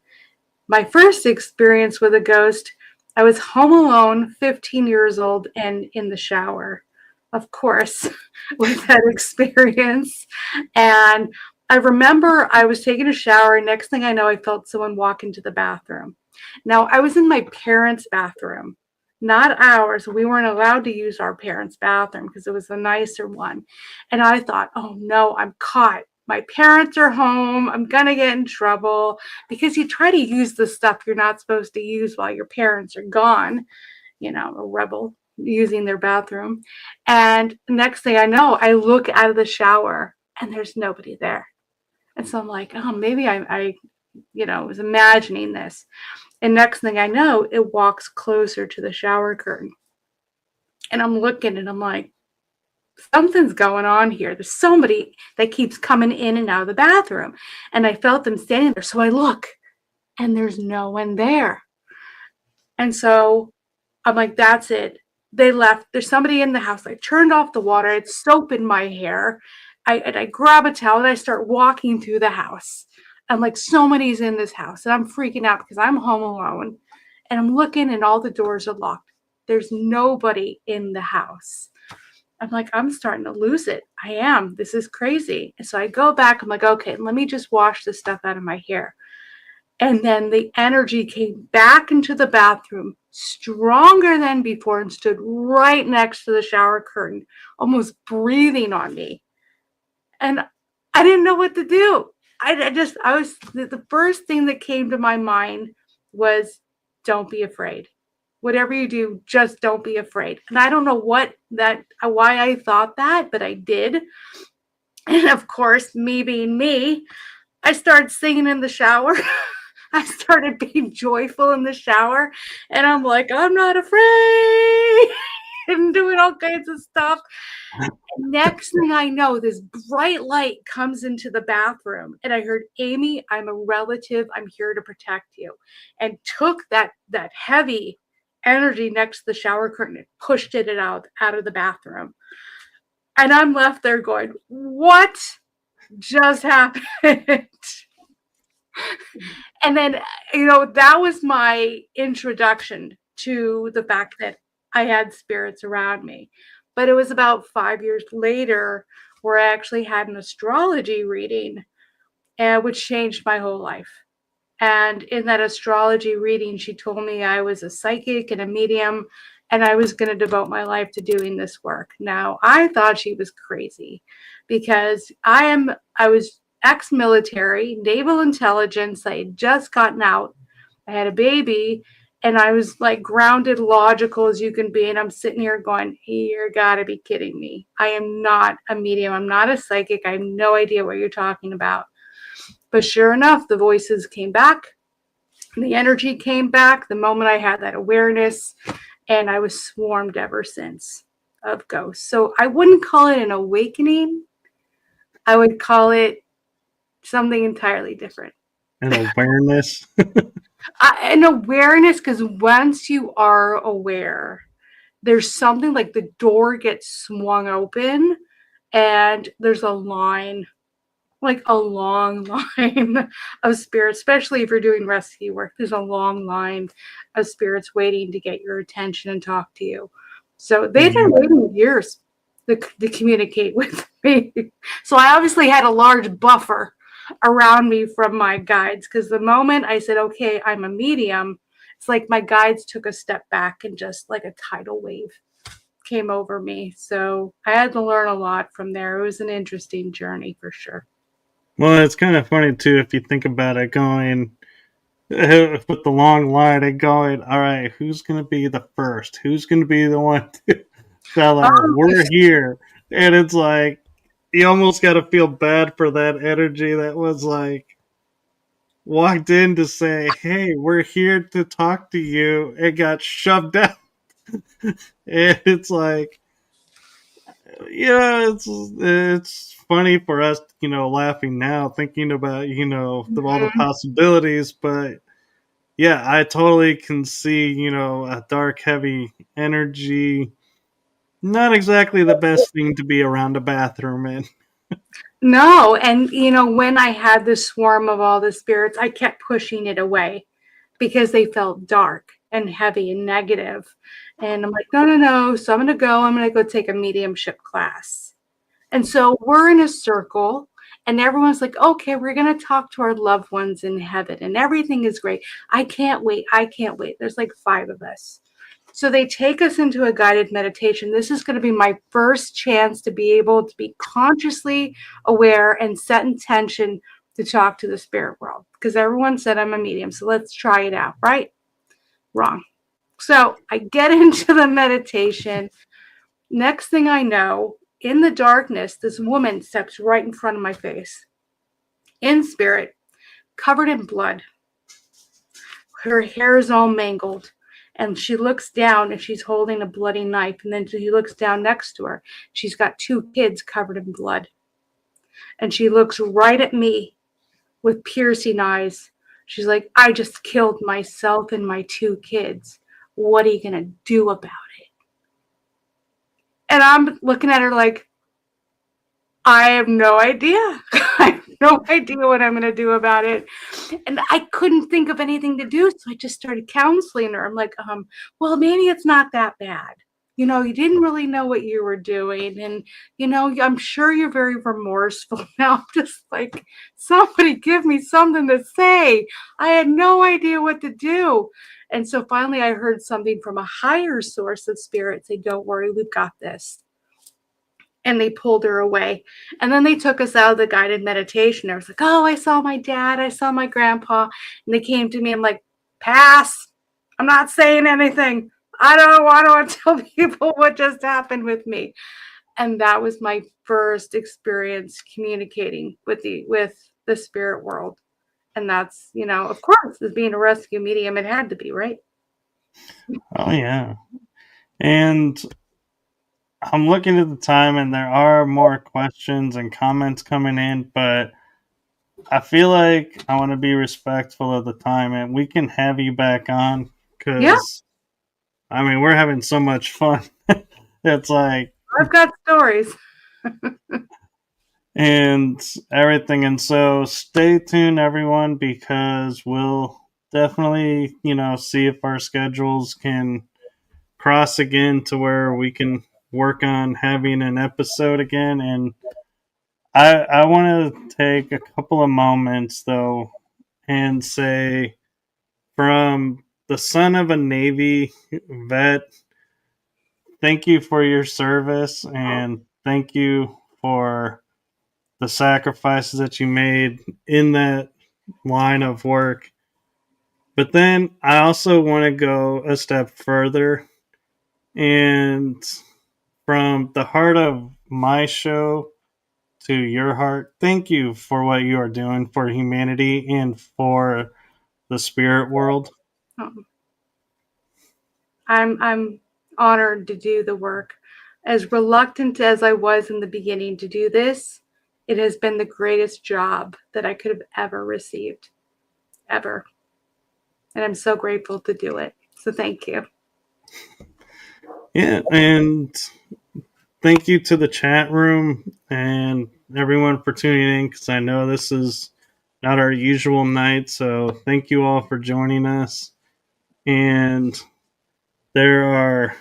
my first experience with a ghost, I was home alone, 15 years old, and in the shower, of course, with that experience. And I remember I was taking a shower, and next thing I know, I felt someone walk into the bathroom. Now, I was in my parents' bathroom, not ours. We weren't allowed to use our parents' bathroom because it was a nicer one. And I thought, oh no, I'm caught. My parents are home. I'm going to get in trouble, because you try to use the stuff you're not supposed to use while your parents are gone, a rebel using their bathroom. And next thing I know, I look out of the shower and there's nobody there. And so I'm like, oh, maybe I was imagining this. And next thing I know, it walks closer to the shower curtain. And I'm looking and I'm like, something's going on here. There's somebody that keeps coming in and out of the bathroom. And I felt them standing there. So I look and there's no one there. And so I'm like, that's it. They left. There's somebody in the house. I turned off the water. I had soap in my hair. I grab a towel and I start walking through the house. I'm like, somebody's in this house. And I'm freaking out because I'm home alone. And I'm looking and all the doors are locked. There's nobody in the house. I'm like, I'm starting to lose it. I am. This is crazy. And so I go back. I'm like, okay, let me just wash this stuff out of my hair. And then the energy came back into the bathroom, stronger than before, and stood right next to the shower curtain, almost breathing on me. And I didn't know what to do. The first thing that came to my mind was, don't be afraid. Whatever you do, just don't be afraid. And I don't know why I thought that, but I did. And of course, me being me, I started singing in the shower. I started being joyful in the shower, and I'm like, I'm not afraid, and doing all kinds of stuff. Next thing I know, this bright light comes into the bathroom, and I heard, Amy, I'm a relative. I'm here to protect you, and took that heavy energy next to the shower curtain and pushed it out of the bathroom. And I'm left there going, what just happened? And then, that was my introduction to the fact that I had spirits around me. But it was about 5 years later where I actually had an astrology reading, which changed my whole life. And in that astrology reading, she told me I was a psychic and a medium, and I was going to devote my life to doing this work. Now, I thought she was crazy because I was ex-military, naval intelligence. I had just gotten out. I had a baby, and I was like grounded, logical as you can be. And I'm sitting here going, you gotta be kidding me. I am not a medium. I'm not a psychic. I have no idea what you're talking about. But sure enough, the voices came back. The energy came back the moment I had that awareness, and I was swarmed ever since. of ghosts. So I wouldn't call it an awakening. I would call it something entirely different. An awareness. An awareness, because once you are aware, there's something like the door gets swung open and there's a line, like a long line of spirits, especially if you're doing rescue work. There's a long line of spirits waiting to get your attention and talk to you. So they've been waiting years to communicate with me. So I obviously had a large buffer around me from my guides, because the moment I said, okay, I'm a medium, it's like my guides took a step back and just like a tidal wave came over me. So I had to learn a lot from there. It was an interesting journey for sure. Well, it's kind of funny too if you think about it, going with the long line and going, all right, who's going to be the first? Who's going to be the one to tell her we're here? And it's like you almost got to feel bad for that energy that was like walked in to say, hey, we're here to talk to you, and got shoved out. And it's like, yeah, it's funny for us, laughing now, thinking about, all the possibilities. But yeah, I totally can see, a dark, heavy energy. Not exactly the best thing to be around a bathroom in. No, and when I had this swarm of all the spirits, I kept pushing it away because they felt dark and heavy and negative. And I'm like, no, no, no. So I'm going to go take a mediumship class. And so we're in a circle and everyone's like, okay, we're going to talk to our loved ones in heaven and everything is great. I can't wait. I can't wait. There's like 5 of us. So they take us into a guided meditation. This is going to be my first chance to be able to be consciously aware and set intention to talk to the spirit world, because everyone said I'm a medium. So let's try it out, right? Wrong. So I get into the meditation. Next thing I know, in the darkness, this woman steps right in front of my face, in spirit, covered in blood. Her hair is all mangled. And she looks down and she's holding a bloody knife. And then she looks down next to her. She's got 2 kids covered in blood. And she looks right at me with piercing eyes. She's like, I just killed myself and my 2 kids. What are you going to do about it? And I'm looking at her like, I have no idea. I have no idea what I'm going to do about it. And I couldn't think of anything to do. So I just started counseling her. I'm like, well, maybe it's not that bad. You didn't really know what you were doing. And, I'm sure you're very remorseful now. I'm just like, somebody give me something to say. I had no idea what to do. And so finally I heard something from a higher source of spirit say, don't worry, we've got this. And they pulled her away. And then they took us out of the guided meditation. I was like, oh, I saw my dad. I saw my grandpa. And they came to me. I'm like, pass. I'm not saying anything. I don't want to tell people what just happened with me. And that was my first experience communicating with the spirit world. And that's, of course, as being a rescue medium, it had to be, right? Oh, yeah. And I'm looking at the time, and there are more questions and comments coming in, but I feel like I want to be respectful of the time, and we can have you back on Yeah, because, I mean, we're having so much fun. It's like, I've got stories. and everything. And so stay tuned, everyone, because we'll definitely, see if our schedules can cross again to where we can work on having an episode again. And I want to take a couple of moments though and say, from the son of a Navy vet, thank you for your service and thank you for the sacrifices that you made in that line of work. But then I also want to go a step further, and from the heart of my show to your heart, thank you for what you are doing for humanity and for the spirit world. I'm honored to do the work. As reluctant as I was in the beginning to do this, it has been the greatest job that I could have ever received, ever. And I'm so grateful to do it. So thank you. Yeah, and thank you to the chat room and everyone for tuning in, because I know this is not our usual night. So thank you all for joining us. And there are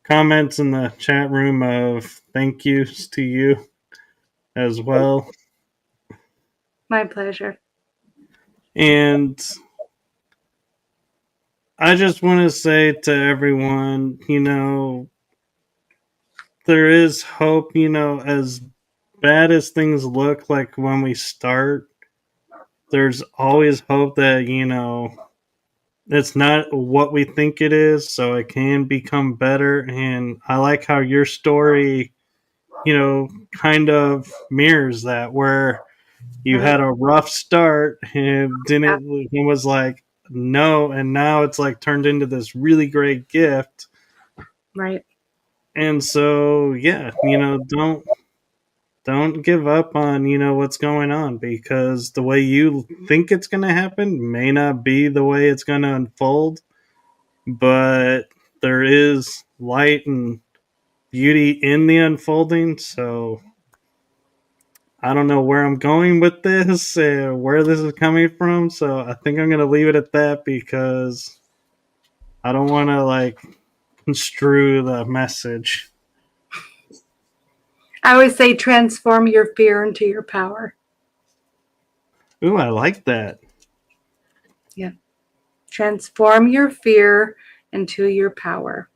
comments in the chat room of thank yous to you as well. My pleasure. And I just want to say to everyone, there is hope, as bad as things look like when we start, there's always hope that, it's not what we think it is, so it can become better. And I like how your story, kind of mirrors that, where you had a rough start and Yeah, didn't, it was like, no, and now it's like turned into this really great gift. right. And so, yeah, don't give up on what's going on, because the way you think it's going to happen may not be the way it's going to unfold, but there is light and beauty in the unfolding. So I don't know where I'm going with this, where this is coming from, so I think I'm going to leave it at that, because I don't want to like construe the message. I always say transform your fear into your power. Ooh, I like that. Yeah. Transform your fear into your power.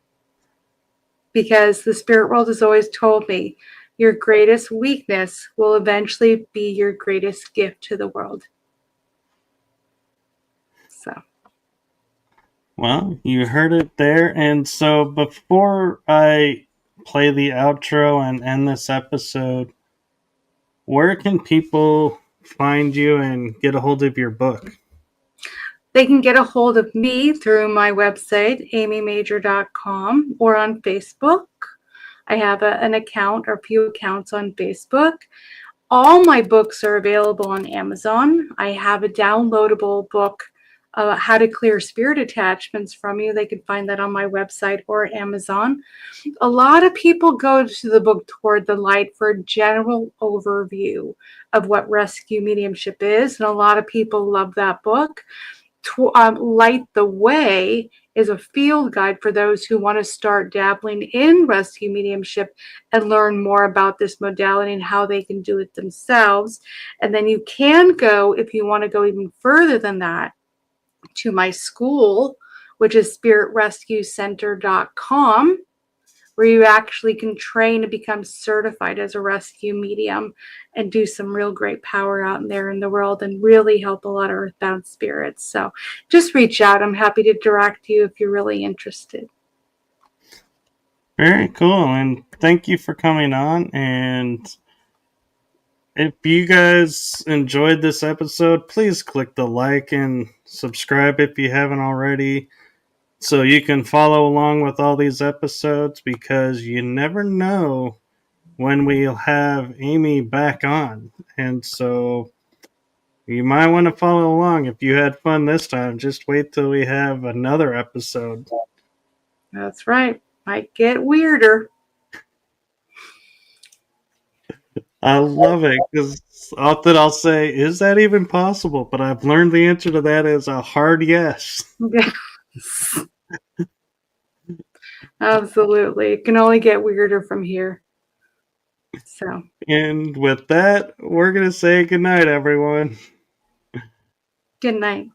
Because the spirit world has always told me your greatest weakness will eventually be your greatest gift to the world. So, Well, you heard it there. And so before I play the outro and end this episode, where can people find you and get a hold of your book? they can get a hold of me through my website, amymajor.com, or on Facebook. I have an account or a few accounts on Facebook. All my books are available on Amazon. I have a downloadable book, How to Clear Spirit Attachments from You. They can find that on my website or Amazon. A lot of people go to the book Toward the Light for a general overview of what rescue mediumship is, and a lot of people love that book. Light the Way is a field guide for those who want to start dabbling in rescue mediumship and learn more about this modality and how they can do it themselves. And then you can go, if you want to go even further than that, to my school, which is spiritrescuecenter.com, where you actually can train to become certified as a rescue medium and do some real great power out there in the world and really help a lot of earthbound spirits. So just reach out. I'm happy to direct you if you're really interested. Very cool. And thank you for coming on. And if you guys enjoyed this episode, please click the like and subscribe if you haven't already, so you can follow along with all these episodes, because you never know when we'll have Amy back on. And so you might want to follow along. If you had fun this time, just wait till we have another episode. That's right. Might get weirder. I love it, because often I'll say, is that even possible? But I've learned the answer to that is a hard yes. Yes. Absolutely. It can only get weirder from here. So, And with that, we're going to say goodnight, everyone. good night.